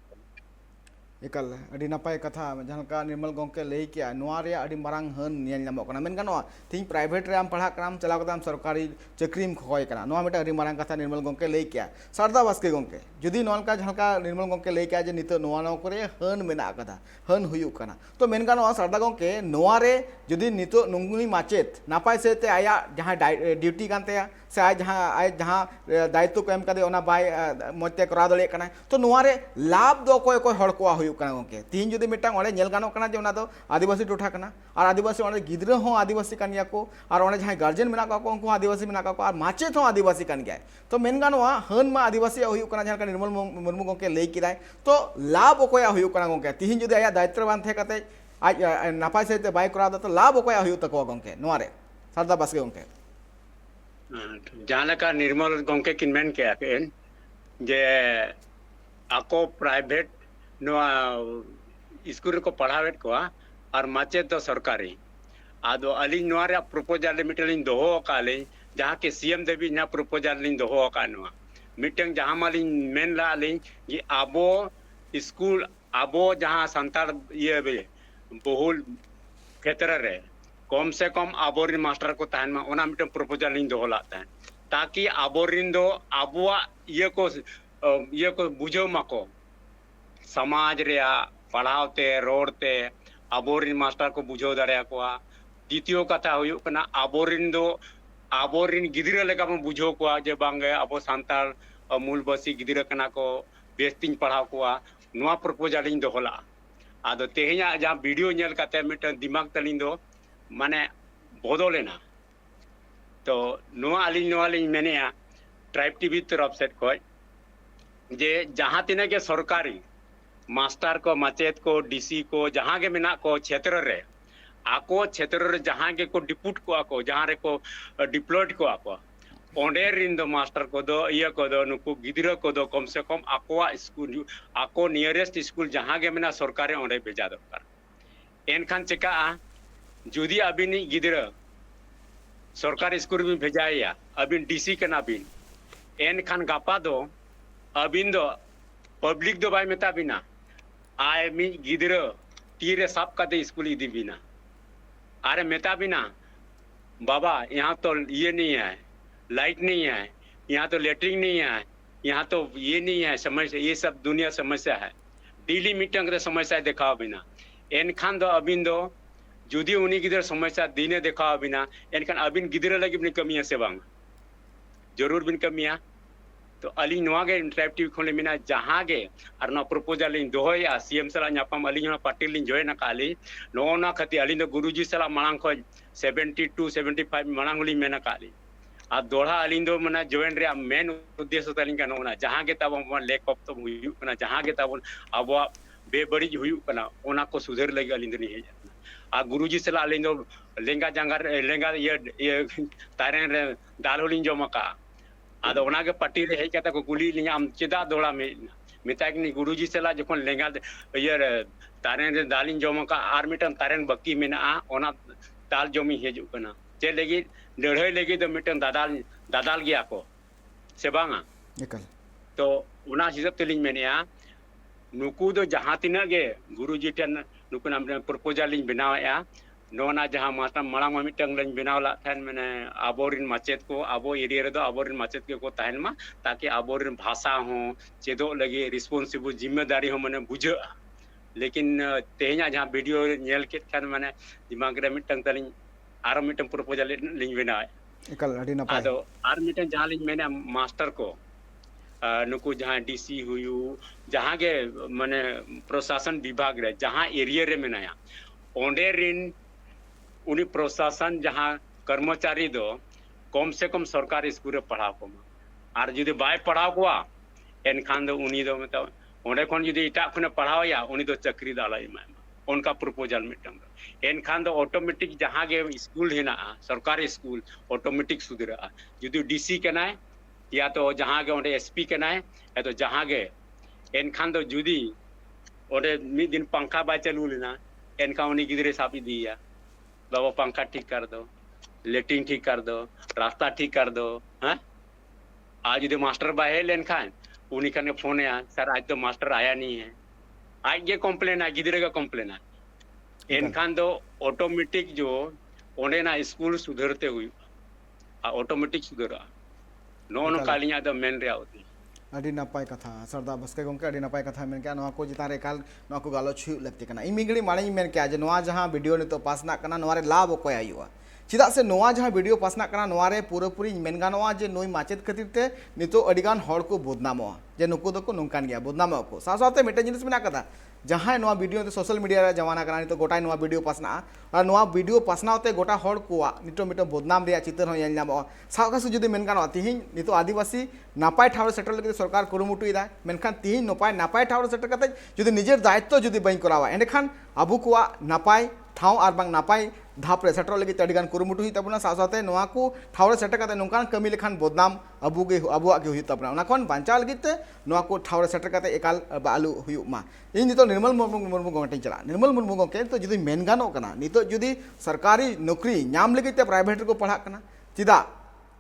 Speaker 4: एकल अड़ी नपाय कथा जहां निर्मल गोंके लई किया नोआ रे अड़ी मारंग हन नेल नामो कना मेन गानो थिंग प्राइवेट रे आम पढ़ा कराम चलाव कदाम सरकारी चक्रीम खोय कना नोआ मेटा अड़ी मारंग कथा निर्मल गोंके लई किया सरदा बास्के गोंके जुदी नोनका जहां निर्मल गोंके लई किया जे नित नोआ नो करे हन मेना कदा हन हुयु कना तो मेन गानो सरदा गोंके नोआ रे जुदी नितो नुंगुई माचेत नापाय सेते आया जहां ड्यूटी कानते से आज जहां दायित्व को एम कदे ओना बाय मते करा दले कना तो नोआ रे लाभ दो कोय कोय हड़ को हुयुक कना गोंके तीन जुदी मिटांग ओंडे नेल गानो कना जे ओना दो आदिवासी टोठा कना और आदिवासी ओंडे गिद्रा हो आदिवासी कानिया को और ओंडे जहां गार्जियन मेना को उनको आदिवासी मेना को और माचेत हो आदिवासी कान गया तो मेन गानोआ हन मा आदिवासी हुयुक कना जहां निर्मल मुर्मू गोंके लई किदाय तो लाभ ओकोया हुयुक कना गोंके तीन जुदी आया दायित्ववान थे कते आज नापाय सहित बाय करा तो लाभ ओकोया हुयुक तको गोंके नोआरे सरदा बास्के गोंके
Speaker 2: जहां का निर्मल गोंके किन मेन के आकेन जे आको प्राइवेट नोआ स्कूल को पढ़ावेट को और माचेत तो सरकारी आदो अली नोआरे प्रपोजल मिटलिन दोहो काले जहां के सीएम देवी ना प्रपोजल लिन दोहो का नोआ मीटिंग जहां मालिन मेन ला लिन कि आबो स्कूल आबो जहां संतार ये बहुल क्षेत्र रे कम से कम आबोरिन मास्टर को तहन मा ओना मिटन प्रपोजल लिन दोहो लाता है ताकि आबोरिन दो आबुआ ये को बुझो मको समाज रे पढ़ावते रोडते आबोरिन मास्टर को बुझो दाड़े को द्वितीय कथा हुयुक कना आबोरिन गिद्रा लेका बन बुझो को जे बांगे आबो सांताल मूलबासी गिद्रा कना को बेस्तिन पढ़ाव को नोआ प्रपोजल इन दोहला आदो तेहेया जहां वीडियो नेल काते मिटन दिमाग तलिन दो माने बदलेना तो नोआ अली मेनेया ट्राइब टीवी तरफ से खोज जे जहां तिने के सरकारी मास्टर को माचेत को डीसी को जहां के मेना को क्षेत्र रे आको क्षेत्र रे जहां के को डिप्यूट को जहां रे को डिप्लॉयड को ओंडे रिन दो मास्टर को दो ये को दो नुकु गिद्रा को दो कम से कम आकोआ स्कूल आको नियरेस्ट स्कूल जहां के मेना सरकारी ओंडे भेजा दरकार एनखान चिका जुदी अबिनी गिद्रा सरकारी स्कूल में भेजाया अबिन डीसी कना बिन एनखान गापा दो अबिन दो पब्लिक दो बाय मेता बिना आय मी गिद्रा तीरे साफ काते स्कूल इदी बिना अरे मेता बिना बाबा यहाँ तो ये नहीं है लाइट नहीं है यहाँ तो लेटरिन नहीं है यहाँ तो ये नहीं है समस्या ये सब दुनिया समस्या है डेली मीटिंग रे समस्या देखा बिना एनखान दो अबिन दो जुदी उनी गिद्रा समस्या दिने देखा बिना एनखान अबिन गिद्रा लगी बिन कमिया से बांग जरूर बिन कमिया तो अली नोआ गे ट्राइब टीवी खोले मिना जहां गे और ना प्रपोजल इन दोया सीएम सला नापाम अली ना पार्टी लिन जोय ना काली नो ना खती अली दो गुरुजी सला मांग खो 72 75 मांग ली मेना काली आ दोड़ा अली दो मना जोइन रे मेन उद्देश्य तलिन का ना जहां गे तब लेक ऑफ तो हुयु ना जहां गे तब अब बेबड़ी हुयु ना ओना को सुधर लगे अली दो नहीं आ गुरुजी सला अली दो लेंगा जंगा लेंगा ये तारेन रे दाल होलिन जो मका आदो ओना के पार्टी रे हेज कता को गुली लिया हम चेदा दोड़ा में मिताकनी गुरुजी सला जखन लेंगा ये तारेन रे दालिन जम का आर मिटन तारेन बक्की मेना ओना दाल जमी हेजु कना चे लगी लड़ाई लगी तो मिटन दादाल गया को से बांगा तो ओना हिसाब तेलिन मेनिया नुकु दो जहां तिना गे गुरुजी टन नुकु नाम प्रपोजल लिन बनाया नोना जहां माता मड़ा मिटंग लኝ बनाव ला थान माने आबोरिन माचेत को आबो एरिया रे दो आबोरिन माचेत के को ताहन मा ताकि आबोरिन भाषा हो चेदो लगे रिस्पांसिबल जिम्मेदारी हो माने बुझा लेकिन तेहना जहां वीडियो नेल के थान माने दिमाग रे मिटंग तलिन आरो मिटंग प्रपोजल लिñ बनाय
Speaker 4: एकल अडी नपाय
Speaker 2: आदो आर मिटंग जहां लिñ मेने मास्टर को नुकु जहां डीसी हुयु जहां के माने प्रशासन विभाग रे जहां एरिया रे मेनाया ओंडे रिन उनी प्रशासन जहां कर्मचारी दो कम से कम सरकारी स्कूल रे पढ़ाव को और जुदी बाय पढ़ाव को एनखान दो उनी दो मतलब ओंडे खन जुदी इटा खने पढ़ावया उनी दो चक्री दाला इमा उनका प्रपोजल मिटंग एनखान दो ऑटोमेटिक जहां गे स्कूल हेना सरकारी स्कूल ऑटोमेटिक सुधरा जुदी डीसी केना या तो जहां गे ओंडे एसपी केना या तो जहां गे एनखान दो जुदी ओंडे मी दिन पंखा बाय चलू लेना एनका उनी गिदरे सापी दिया बाबा पंखा ठीक कर दो लेटिंग ठीक कर दो रास्ता ठीक कर दो हाँ आज यदि मास्टर बाहे लेन खान उन्हीं का फोन है सर आज तो मास्टर आया नहीं है आज ये कंप्लेन है गिदरे का कंप्लेन है एनखान दो ऑटोमेटिक जो ओने ना स्कूल सुधरते हुई ऑटोमेटिक सुधरा नो नो कालिया दो मेन रे होती
Speaker 4: अडी नपाय कथा सरदा बस्के गोंके अडी नपाय कथा मेन के नोआ को जितान रे काल नोआ को गालोच हुई लगती कना इ मिगड़ी माने मेन के आज नोआ जहां वीडियो ने तो पास ना कना नोआ रे लाभ ओको आयुआ चेदा से नोआ जहां वीडियो पासना कना नोआ रे पूरापूरी मेन गानोआ जे नुई माचेद खातिर ते नितो अडिगान हड़ को बदनामोआ जे नुकु दको नोंकान गया बदनामो को साथ-साथ मिटे जिनिस मेना कदा जहां नोआ वीडियो ते सोशल मीडिया रे जमाना कना नितो गोटाय नोआ वीडियो पासना और नोआ वीडियो पासनाते गोटा हड़ को नितो मिटो बदनाम रे चितर हो येल नामो सावका से जुदी मेन गानोआ तिहिन नितो आदिवासी नापाय ठाव सेटर लगे सरकार कुरुमुटुइदा मेनखान तिहिन नापाय ठाव सेटर कते जुदी निजेर दायित्व जुदी बई करावा एंडखान आबु को नापाय ठाव और बांग नापाय धाप रे सेटर लगे अडिगान कुरुमुटु हुई तबना साथ-साथ नोआ को ठाव रे सेटर कते नोंकान कमी लेखान बदनाम अबुआ के हुई तबना उना खन बांचा लगे ते नोआ को ठाव रे सेटर कते एकाल बालू हुई मा इन नितो निर्मल मुर्मू गोंटे चला निर्मल मुर्मू गोंके तो जुदी मेन गानो कना नितो जुदी सरकारी नौकरी नाम लगे ते प्राइवेट को पढ़ा कना चिदा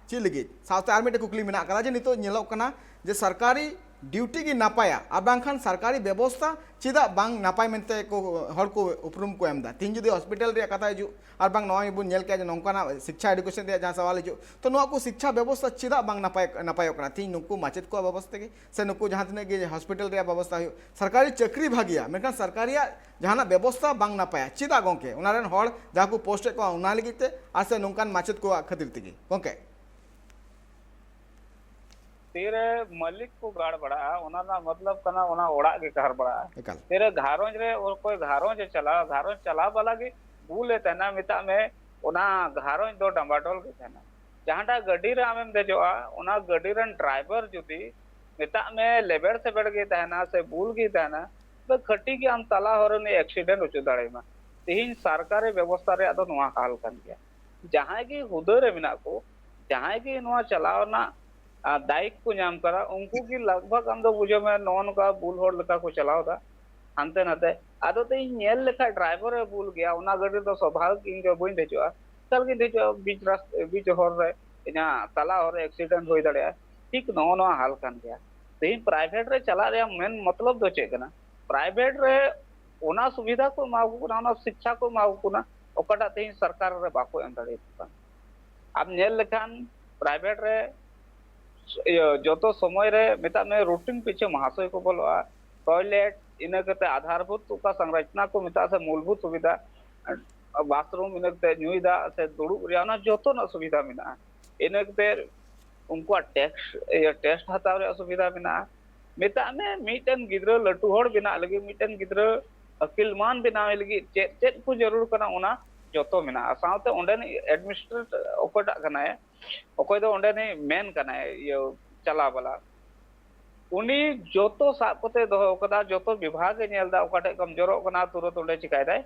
Speaker 4: ची लगे साथ आर मिटे कुकली मेना कना जे नितो नेलो कना जे सरकारी ड्यूटी की नापाया आबांखान सरकारी व्यवस्था चिदा बांग नापाय मेनते को हर को उपरुम को एमदा तीन जुदी हॉस्पिटल रे कथा हिजु और बांग नॉय बुन नेल के नोंकाना शिक्षा एजुकेशन रे जहां सवाल हिजु तो नोआ को शिक्षा व्यवस्था चिदा बांग नापाय कना तीन नुकु माचेत को व्यवस्था के से नुकु जहां तने के हॉस्पिटल रे व्यवस्था हो सरकारी चाकरी भागिया मेनखान सरकारिया जहां व्यवस्था बांग नापाया चिदा गोंके उनारेन हड़ जहां को पोस्ट को उना लगिते आ से नोंकान माचेत को खातिर तिगे गोंके
Speaker 3: तेरे मलिक को गाड़ बड़ा ओना ना मतलब कना ओना ओड़ा के कहर बड़ा तेरे घारों रे और कोई घारों चला वाला के भूले तना मिता में ओना घारों दो डंबाटोल के तना जहांटा गड्डी रे आमेम देजोआ ओना गड्डी रन ड्राइवर जुदी मिता में लेबर से बढ़ गई तना से भूल गई तना तो खट्टी के हम तला होरन एक्सीडेंट हो दाड़े मा तिहिन सरकारी व्यवस्था रे आदो नोआ हाल कन गया जहां की हुदर रे मिना को जहां की नोआ चलावना दायित्व को नाम करा उनको की लगभग हम तो बुझे में नॉन का बुल होड़ लका को चलाओ था हंते नते आदो ते नेल लेखा ड्राइवर है बुल गया उना गड्डी तो स्वाभाविक इंग बोइन देचो चल के देचो बीच होर रे इना तला होर एक्सीडेंट होई दड़े ठीक नो हाल कान गया तेन प्राइवेट रे चला रे मेन मतलब दो चे कना प्राइवेट रे ओना सुविधा को मागु को ना शिक्षा को मागु को ना ओकटा तेन सरकार रे बाको एम दड़े अब नेल लेखान प्राइवेट रे जो तो समय रे मिता में रूटीन पीछे महाशय को बोलो टॉयलेट इन करते आधारभूत का संरचना को मिता से मूलभूत सुविधा बाथरूम इन करते न्यूदा से दुड़ुब रियाना जो तो ना सुविधा मिना इन करते उनको टेस्ट हताव रे सुविधा मिना मिता में मीटन गिद्र लटू होड़ बिना लगी मीटन गिद्र अकिलमान बिना लगी चेत को जरूर करना उना जो तो मिना साथ ओंडे एडमिनिस्ट्रेट ओकटा कना है ओकोय दो ओंडे ने मेन कना है ये चला वाला उनी जो तो सापते दो कदा जो तो विभाग नेल दा ओकाटे कमजोर कना तुरंत ओंडे चिकाय दाय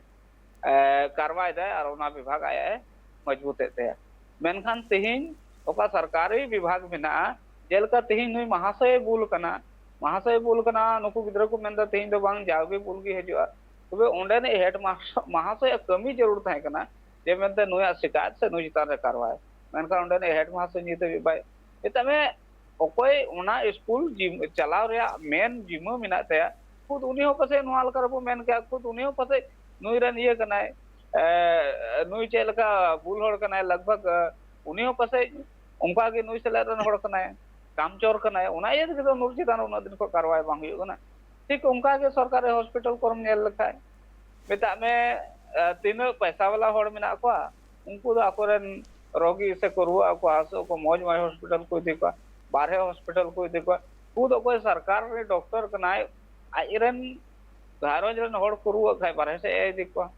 Speaker 3: कार्रवाई दाय और ओना विभाग आया है मजबूत ते मेनखान तिहिन ओका सरकारी विभाग बिना जेलका तिहिन नुई महाशय बुल कना नुकु गिद्र को मेनदा तिहिन दो बांग जावे बुल गी हजुआ तबे ओंडे ने हेड मास्टर महाशय कमी जरूर थाय कना जे मेनते नुया शिकायत से नुई तार कार्रवाई मेनखान ओंडे ने हेड मास्टर नीते बाय तमे ओकोय ओना स्कूल चलाव रे मेन जिम्मा मिना ते खुद उनी हो पसे नुआल करबो मेन के खुद उनी हो पसे नुई रन ये कनाय नुई चेलका बुल होड़ कनाय लगभग उनी हो पसे उनका के नुई सेला रन होड़ कनाय काम चोर कनाय ओना ये के नुर चितान उना दिन को कार्रवाई बांग हुई कना ठीक उनका के सरकारी हॉस्पिटल करम नेल लखाय मिता में तीन पैसा वाला होड़ मिना को उनको दो आकोरन रोगी से करुआ को आसो को मौज माय हॉस्पिटल को देखा बारहे हॉस्पिटल को देखा खुद कोई सरकार रे डॉक्टर कनाय आइरन घारों जन होड़ करुआ खाय बारहे से ए देखा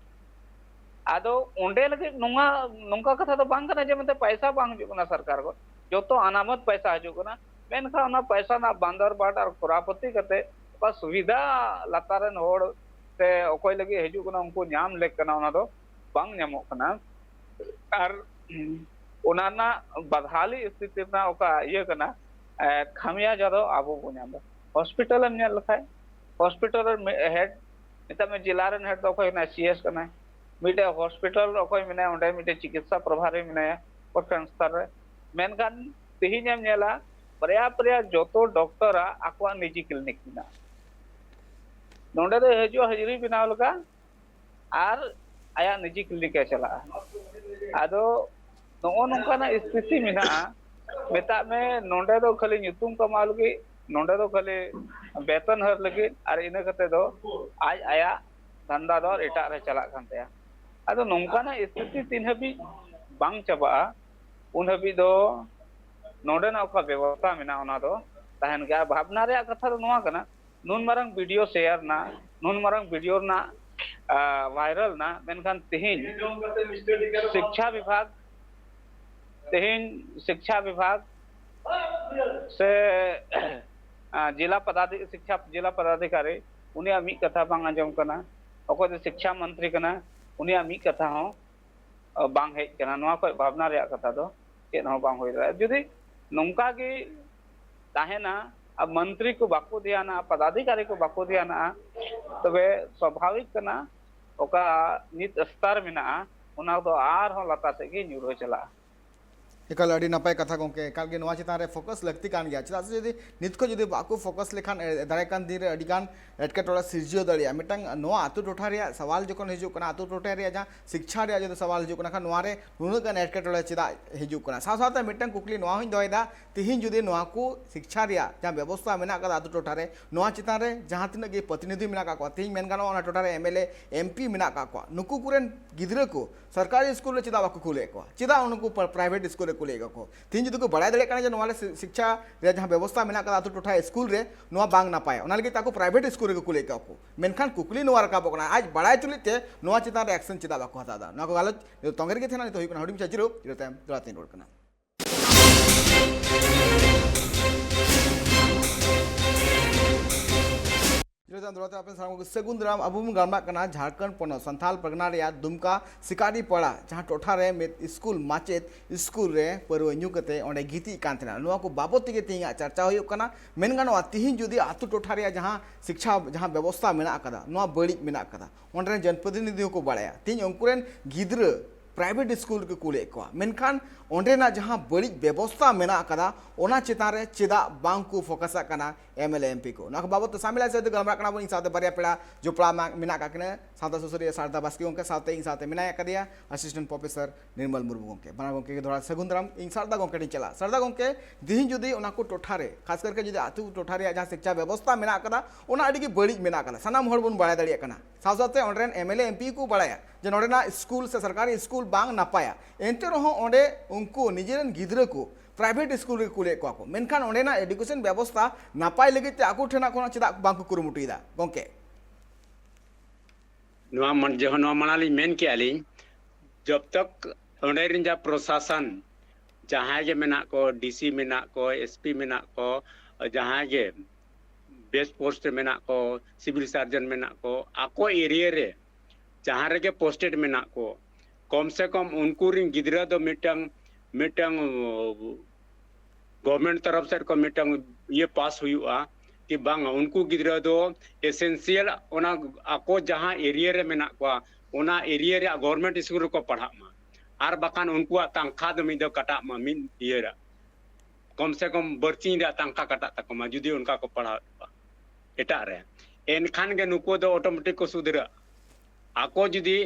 Speaker 3: आदो ओंडे लगे नोंगा कथा तो बांग कना जे मते पैसा बांग जो कना सरकार को जो तो अनामत पैसा जो कना मेनखा ना पैसा ना बांदर बाट और खुरापति करते का सुविधा लातारन होड़ से ओकोय लगे हेजु कना उनको नाम लेक कना ओना दो बांग नामो कना और ओनाना बदहाली स्थिति ना ओका ये कना खामिया जदो आबो बुनाम हॉस्पिटल में लखाय हॉस्पिटल हेड मिता में जिला रन हेड तो कोई ना सीएस कना मिटे हॉस्पिटल ओकोय मिना ओंडे मिटे चिकित्सा प्रभारी मिना को ट्रांसफर रे मेनखान तिहिनेम नेला पर्या जोतो डॉक्टर आकवा निजी क्लिनिक मिना नोंडे दो हेजो हाजिरी बिनाव लगा आर आया निजी क्लिनिक चला आदो नो नोंकाना स्थिति मिना मेता में नोंडे दो खाली ᱧᱩᱛᱩᱢ कमा लगी नोंडे दो खाली वेतन हर लगी और इना कते दो आज आया धंधा दो एटा रे चला कान तया आदो नोंकाना स्थिति तीन हबी बांग चबा उन हबी दो नोडेना का व्यवस्था मेना ओना दो तहन गया भावना रे कथा दो नोआ कना नुन मारंग वीडियो शेयर ना नुन मारंग वीडियो ना वायरल ना मेनखान तिहिन शिक्षा विभाग से जिला पदाधिकारी उनिया मी कथा बांग आंजम कना अको दो शिक्षा मंत्री कना उनिया मी कथा हो बांग हेज कना नोआ को भावना रे कथा दो चेद हो बांग होय दा जुदी नोंका गे ताहेना अब मंत्री को बाको दियाना पदाधिकारी को बाको दियाना तबे स्वाभाविक कना ओका नित स्तर मेना उना दो आर हो लता से गे न्यूर हो चला
Speaker 4: एकाल अड़ी नपाय कथा गोंके एकाल गे नोआ चितान रे फोकस लगती कान गया चेदा से जदि नित को जदि बाको फोकस लेखान दारे कान दिन रे अड़ी गान एटकेटोड़ा सिरजियो दड़िया मिटंग नोआ आतु टोठा रे सवाल जखन हिजु कना आतु टोठा रे जहां शिक्षा रे जदि सवाल हिजु कना खान नोआ रे नुनु गान एटकेटोड़ा चेदा हिजु कना साथ साथ मिटंग कुकली नोआ हुई दोयदा तिहिन जदि नोआ को शिक्षा रे जहां व्यवस्था मेना का आतु टोठा रे नोआ चितान रे जहां तिना गे प्रतिनिधि मेना का तिहिन मेन गानो ओना टोठा रे एमएलए एमपी मेना का नुकु कुरेन गिद्रा को सरकारी स्कूल रे चेदा बाको खुले को चेदा उनको प्राइवेट स्कूल रे खुले को तीन जुदी को बड़ा दड़े काना जे नोआ ले शिक्षा रे जहां व्यवस्था मेना का आतु टोठा स्कूल रे नोआ बांग ना पाए ओना लगे ताको प्राइवेट स्कूल रे कुले को मेनखान कुकली नोआ रका बकना आज बड़ा तुलिते नोआ चितान रे एक्शन चेदा बाको हता दा ना को गालो तंगेर के थेना तो होई कना हडी चाचिरो इरताम दरातीन रोड कना सगुंदराम अबुम गामा कना झारखंड पन संथाल परगना रे दुमका सिकारी पड़ा जहां टोठा रे स्कूल माचेत स्कूल रे परव न्यू कते ओंडे गिती कांतना नुआ को बाबत के तिया चर्चा होय कना मेन गानो तिहिन जुदी आतु टोठा रे जहां शिक्षा जहां व्यवस्था मेना कदा नुआ बड़ी मेना कदा ओंडे जनप्रतिनिधि को बाड़ाया तिन अंकुरन गिद्र प्राइवेट स्कूल के कुले को मेनखान ओंडेना जहां बड़ी व्यवस्था मेना कदा ओना चितान रे चेदा बांग को फोकस कना एमएलए एमपी को ना बाबत सामिल से गलमरा कना बनी साथे बरिया पेड़ा जोपड़ा मेना का कने साता सुसरिया शारदा बास्की के साथे इन साथे मेना कदिया असिस्टेंट प्रोफेसर निर्मल मुर्मू के बना गोंके के द्वारा सगुंदराम इन शारदा गोंके चला शारदा गोंके दिहिन जुदी ओना को टोठा रे खास करके जुदी आतु टोठा रे जहां शिक्षा व्यवस्था मेना कदा ओना अडी बड़ी मेना कदा सनाम हर बन बड़ा दड़िया कना साथे ओंडरेन एमएलए एमपी को बड़ाया जे नोडेना स्कूल से सरकारी स्कूल बांग नापाया एंते रहो ओंडे उनको निजेरन गिद्रा को प्राइवेट स्कूल रे कुले को मेनखान ओंडेना एजुकेशन व्यवस्था नापाय लगे ते आकु ठेना कोना चेदा बांग को कुरुमुटीदा गोंके
Speaker 2: नोआ मन जह नोआ मनाली मेन के आली जब तक ओंडे रिन जा प्रशासन जहां के मेना को डीसी मेना को एसपी मेना को जहां के बेस्ट पोस्ट मेना को सिविल सर्जन मेना को आको एरिया रे जहां रे के पोस्टेड मेना को कम से कम उनको रिन गिद्रा दो मिटंग गवर्नमेंट तरफ से को मिटंग ये पास हुआ कि बांग उनको गिद्रा दो एसेंशियल ओना आको जहां एरिया रे मेना को ओना एरिया रे गवर्नमेंट स्कूल को पढ़ा मा आर बकान उनको तंखा दो मिदो कटा मा मिन इयरा कम से कम बर्ची रे तंखा कटा तक मा जुदी उनका को पढ़ा एटा रे एनखान के नुको दो ऑटोमेटिक को सुधरा आको जुदी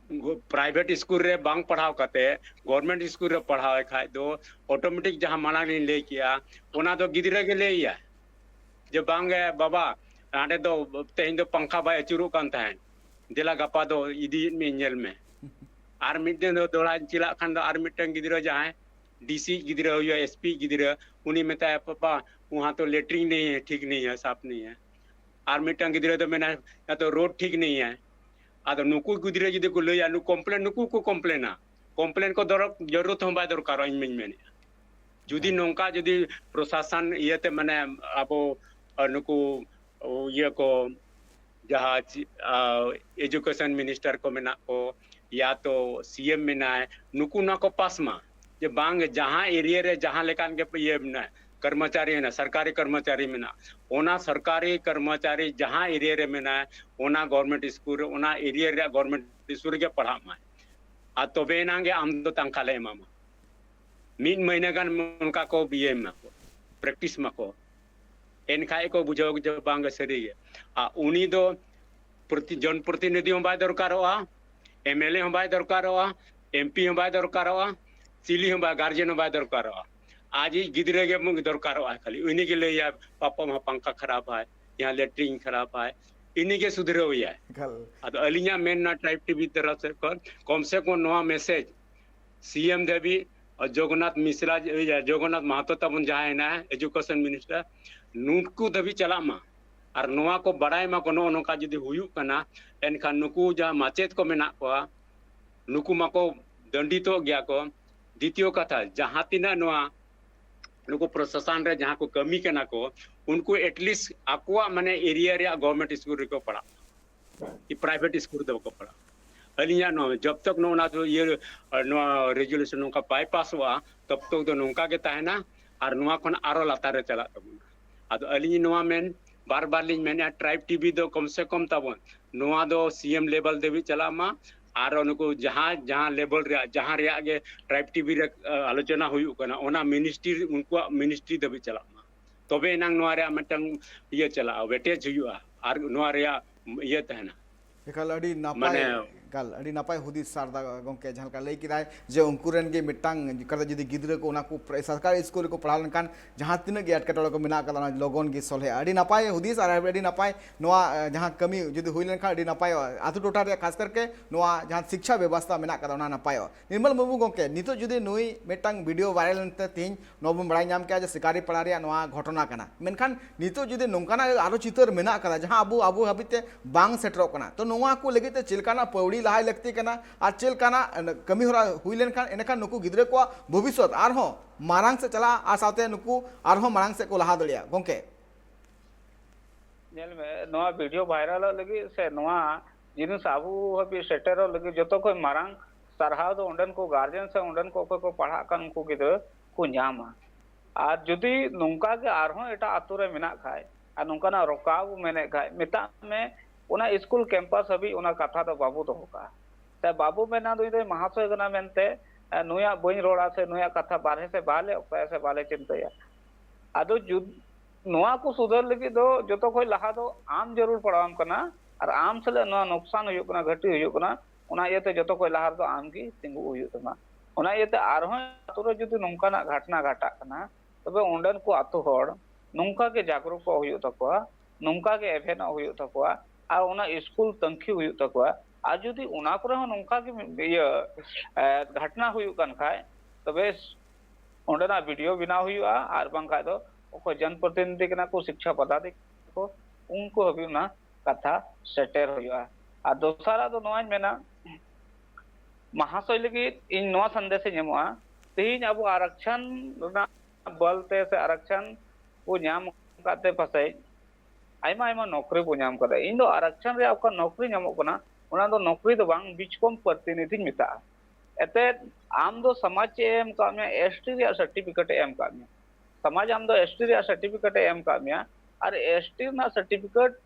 Speaker 2: प्राइवेट स्कूल रे बांग पढ़ाव कते गवर्नमेंट स्कूल रे पढ़ावे खाय दो ऑटोमेटिक जहां माना ले किया ओना दो गिद्रा के ले या जे बांग बाबा आडे दो तेहिं दो पंखा बाय चुरु कान तहन दिला गपा दो इदी में नेल में आर मिटन दो दोड़ा चिला खान दो आर मिटन गिद्रा जहां डीसी गिद्रा हुआ एसपी गिद्रा उनी में ता पापा वहां तो लेटरिन नहीं है ठीक नहीं है साफ नहीं है आर मिटन गिद्रा तो मेना या तो रोड ठीक नहीं है आदो नुकु गिद्रा जदि को लया नु कंप्लेन नुकु को कंप्लेना कंप्लेन को जरूरत हम बाय दरकार इन में जुदी नोंका जुदी प्रशासन इयते माने आबो नुकु ये को जहां एजुकेशन मिनिस्टर को मेना को या तो सीएम मेना है नुकु ना को पास मा जे बांग जहां एरिया रे जहां लेकान के ये ना कर्मचारी है ना सरकारी कर्मचारी में ना ओना सरकारी कर्मचारी जहां एरिया रे में ना ओना गवर्नमेंट स्कूल ओना एरिया रे गवर्नमेंट स्कूल के पढ़ा मा आ तबे नांगे आम दो तंखा ले मामा मिन महीने गान उनका को बीए में को प्रैक्टिस में को एनखाई को बुझो जो बांग सरी आ उनी दो जन प्रतिनिधि हम बाय दरकारोआ एमएलए हम बाय दरकारोआ एमपी हम बाय दरकारोआ सिली हम बाय गार्जियन हम बाय दरकारोआ आज ही गिद्रे के मुंग दरकार खाली उन्हीं के लिए पापा वहाँ पंखा खराब है यहाँ लेटरिन खराब है इन्हीं के सुधरे हुई है अब अलिया मेन ना ट्राइब टीवी तरफ से कम नवा मैसेज सीएम देवी और जगन्नाथ मिश्रा जगन्नाथ महतो तबन जहाँ है एजुकेशन मिनिस्टर नुकू दबी चला मा और नोआ को बड़ाई मा को नोका जुदी हुयुक कना एनखान नुकू जहाँ माचेत को मेना को नुकू माको दंडितो गया को द्वितीय कथा जहाँ तीना नोआ नुकू प्रशासन रे जहाँ को कमी कना को उनको एटलीस्ट आकुआ माने एरिया रे गवर्नमेंट स्कूल रे को पढ़ा प्राइवेट स्कूल दो को पढ़ा अलिया नो जब तक नो ना तो ये नो रेजुलेशन का बाईपास हुआ तब तक तो नौका के तहना और नुआ खन आरो लातार चला तबन अदो अली नुआ मेन बार बार लिन मेन ट्राइब टीवी दो कम से कम तबन नुआ दो सीएम लेवल देवी चला मा और उनको जहाँ लेवल रे जहाँ रे आगे ट्राइब टीवी रे आलोचना हुई कना ओना मिनिस्ट्री उनको मिनिस्ट्री देवी चला मा तबे नांग नुआ रे मिटंग ये चला वेटेज हुआ और नुआ रे ये तहना
Speaker 4: एकाल अड़ी नापाय काल अड़ी नापाय हुदिस सारदा गोंके जहां का लई किराय जे उनकुरन गे मिटांग करदा जदी गिद्रा को उनाकू सरकारी स्कूल को पढ़ा लनकान जहां तिना गे अटकटोड़ को मिना कदा लोगन गे सोले अड़ी नापाय हुदिस और अड़ी नापाय नोआ जहां कमी जदी हुई लनकान अड़ी नापाय आतु टोटा रे खास करके नोआ जहां शिक्षा व्यवस्था मिना कदा उना नापाय निर्मल बाबू गोंके नितो जदी नुई मिटांग वीडियो वायरल नते तीन नोबम बड़ाई नाम के शिकारी पड़ा रे नोआ घटना कना मेनखान नितो जदी नोंकाना आरो चितर मिना कदा जहां अबु हबिते बांग सेटरो कना तो नोआ को लगिते चिलकाना पौड़ी लहाय लगती कना और चिलकाना कमी होरा हुई लेनखान एनखान नुकू गिद्रे को भविष्य आरहों मारांग से चला आ साथे नुकू आरहों मारांग से को लहा दड़िया गोंके
Speaker 3: नेल में नोआ वीडियो वायरल लगी से नोआ जिनिस आबू हबी सेटेरो लगी जतो कोई मारांग सरहाव दो उंडन को गार्जियन से उंडन को पढ़ा कान उनको गिद्रे को न्यामा आज जुदी नुंका के आरहों एटा आतुरे मिना खाए आ नुंकाना रोकाव मेने खाए मिता में उना स्कूल कैंपस अभी उना कथा तो बाबू तो होगा ते बाबू में ना दुई महाशय गना मेनते नुया बई रोड़ा से नुया कथा बारहे से बाले उपाय से बाले चिंतया आदो नुआ को सुधर लगी दो जो तो कोई लहा दो आम जरूर पड़ाम कना और आम से नुआ नुकसान हुयुक कना घटी हुयुक कना उना ये जो तो कोई लहा दो आम की तिंगु हुयुक कना उना ये आरहों आतुरे जुदी नुंकाना घटना घटा कना तबे उंडन को आतु होड़ नुंका के जागरूक को हुयुक तकोआ नुंका के एवेना हुयुक तकोआ और उना स्कूल तंखी हुई तकवा आज जुदी उना करे हो नुंका के ये घटना हुई कन खाए तबे उंडना वीडियो बिना हुआ और बांका दो को जनप्रतिनिधि कना को शिक्षा पदाधिकारी को उनको अभी ना कथा सेटेर हुआ आ दोसरा दो नोआ मेना महाशय लगी इन नोआ संदेश नेमोआ तेज अब आरक्षण बलते से आरक्षण को नाम काते फसे आयमा आयमा नौकरी को नाम कदा इन दो आरक्षण रे आपका नौकरी नामो कना उना दो नौकरी दो बांग बीचकम प्रतिनिधि मिता एते आम दो समाज एम का में एसटी रे सर्टिफिकेट एम का में समाज आम दो एसटी रे सर्टिफिकेट एम का में और एसटी ना सर्टिफिकेट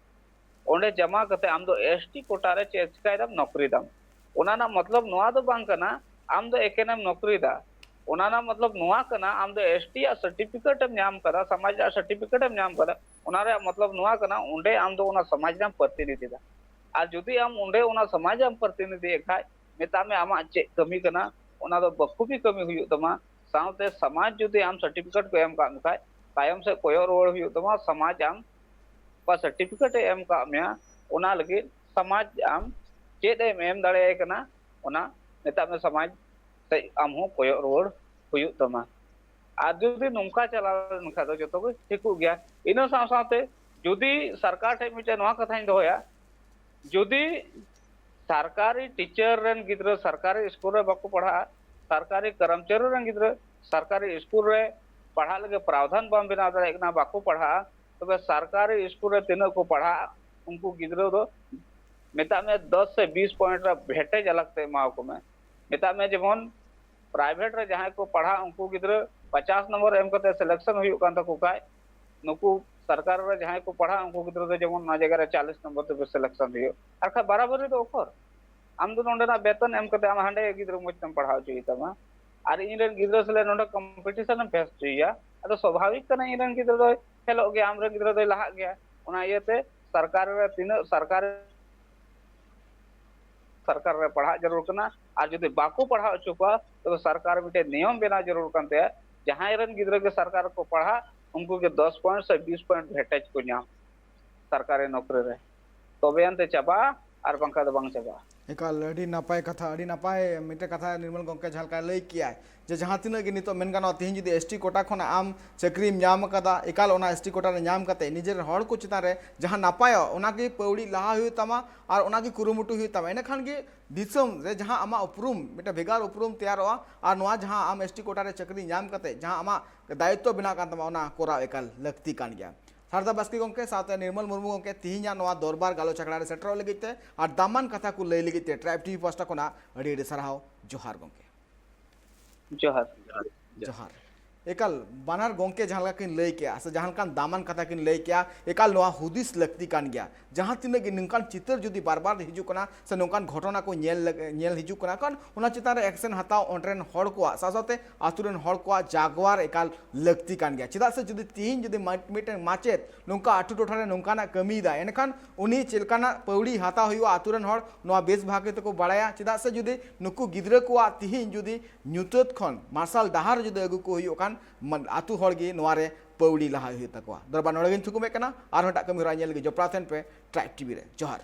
Speaker 3: ओंडे जमा करते आम दो एसटी कोटा रे चेचकाय दम नौकरी दम उना ना मतलब नोआ दो बांग कना आम दो एकेनम नौकरी दा उना ना मतलब नोआ कना आम दो एसटी या सर्टिफिकेट एम नाम कदा समाज या सर्टिफिकेट एम नाम कदा उना रे मतलब नोआ कना उंडे आम दो उना समाज नाम प्रतिनिधि दा आ जुदी आम उंडे उना समाज नाम प्रतिनिधि खाय मेता में आमा चे कमी कना उना दो बखूबी कमी हुयु तमा साउते समाज जुदी आम सर्टिफिकेट को एम का खाय तायम से कोयो रोड हुयु तमा समाज आम का सर्टिफिकेट एम का में उना लगी समाज आम चेद एम दाड़े कना उना मेता में समाज से आम हो कोयो रोड हुयु तमा आ जुदी नुंका चला नखा दो जतो को ठीकु गया इनो साथे जुदी सरकार ठे मिटे नोआ कथाई दोया जुदी सरकारी टीचर रन गिद्र सरकारी स्कूल रे बाको पढ़ा सरकारी कर्मचारी रन गिद्र सरकारी स्कूल रे पढ़ा लगे प्रावधान बम बिना दे एकना बाको पढ़ा तबे सरकारी स्कूल रे तीन को पढ़ा उनको गिद्र दो मेता में 10 से 20 पॉइंट रा भेटे जलकते माव को में मेता में जेमन प्राइवेट रे जहां को पढ़ा उनको गिद्र 50 नंबर एम कते सिलेक्शन हुई कान तको काय नुकु सरकार रे जहां को पढ़ा उनको गिद्र दे जेमन ना जगह रे 40 नंबर ते सिलेक्शन हुई आखा बराबर दो ओकर आम दो नोंडना वेतन एम कते आम हांडे गिद्र मुचतम पढ़ाव चई तमा और इनरे गिद्र से नोंडा कंपटीशन फेस चईया अदो स्वाभाविक कना इनरे गिद्र दो खेलो गया आमरे गिद्र दो लहा गया उना येते सरकार रे तीन सरकार रे पढ़ा जरूर करना और जो बाको पढ़ा चुका तो सरकार मिटे नियम बना जरूर करते हैं जहां रन गिद्र के सरकार को पढ़ा उनको के 10 पॉइंट से 20 पॉइंट भेटेज को नाम सरकारी नौकरी रे तबे अंते चाबा और बंका दो बांग चाबा
Speaker 4: एकाल अड़ी नापाय कथा अड़ी नापाय मिटे कथा निर्मल गंके झालका लई किया जे जहां तिना गे नितो मेन गानो तिहिं जुदी एसटी कोटा खना आम चाकरी ᱧᱟᱢ कदा एकाल ओना एसटी कोटा रे ᱧᱟᱢ कते निजेर हड़ को चितान रे जहां नापाय ओना गे पौड़ी लहा हुई तमा और ओना गे कुरुमुटु हुई तमा एने खान गे दिसम रे जहां आमा उपरुम मिटे भेगार उपरुम तैयारोआ और नोआ जहां आम एसटी कोटा रे चाकरी ᱧाम कते जहां आमा दायित्व बिना कान तमा ओना कोरा एकाल लक्ति कान गया सारदा बास्की गंके साथ निर्मल मुर्मू गंके तिहिना नोआ दरबार गालोच आखड़ा रे सेटरो लगिते और दामान कथा को लई लगिते ट्राइब टीवी पास्टा कोना अड़ी अड़ी सरहाव जोहार गंके
Speaker 3: जोहार
Speaker 4: जोहार एकाल बानार गंके जहां किन लई किया से जहां कान दामान कथा किन लई किया एकाल नोआ हुदिस लगती कान गया जहां तिने गे निंकान चित्र जुदी बार बार हिजु कना से नोकान घटना को नेल हिजु कना कान ओना चितान रे एक्शन हताव ऑनरेन हड़ को सासाते आतुरेन हड़ को जागवार एकाल लगती कान गया चिदा से जुदी तिहिन जुदी मिटेन माचेत नोका आटू टोठा रे नोकाना कमी दा एनखान उनी चिलकाना पौड़ी हाता हुई आतुरेन हड़ नोआ बेस भागे तको बाड़ाया चिदा से जुदी नुकु गिद्रा को तिहिन जुदी न्यूतत खन मार्शल डाहार जुदी अगु को हुई कान आतु हड़ गे नोआ रे पौड़ी लहा हुई तकवा दरबार नोड़गिन थुकुमे कना आर हटा कमी हरा नेल गे जोपड़ा थेन पे ट्राइब टीवी रे जोहार।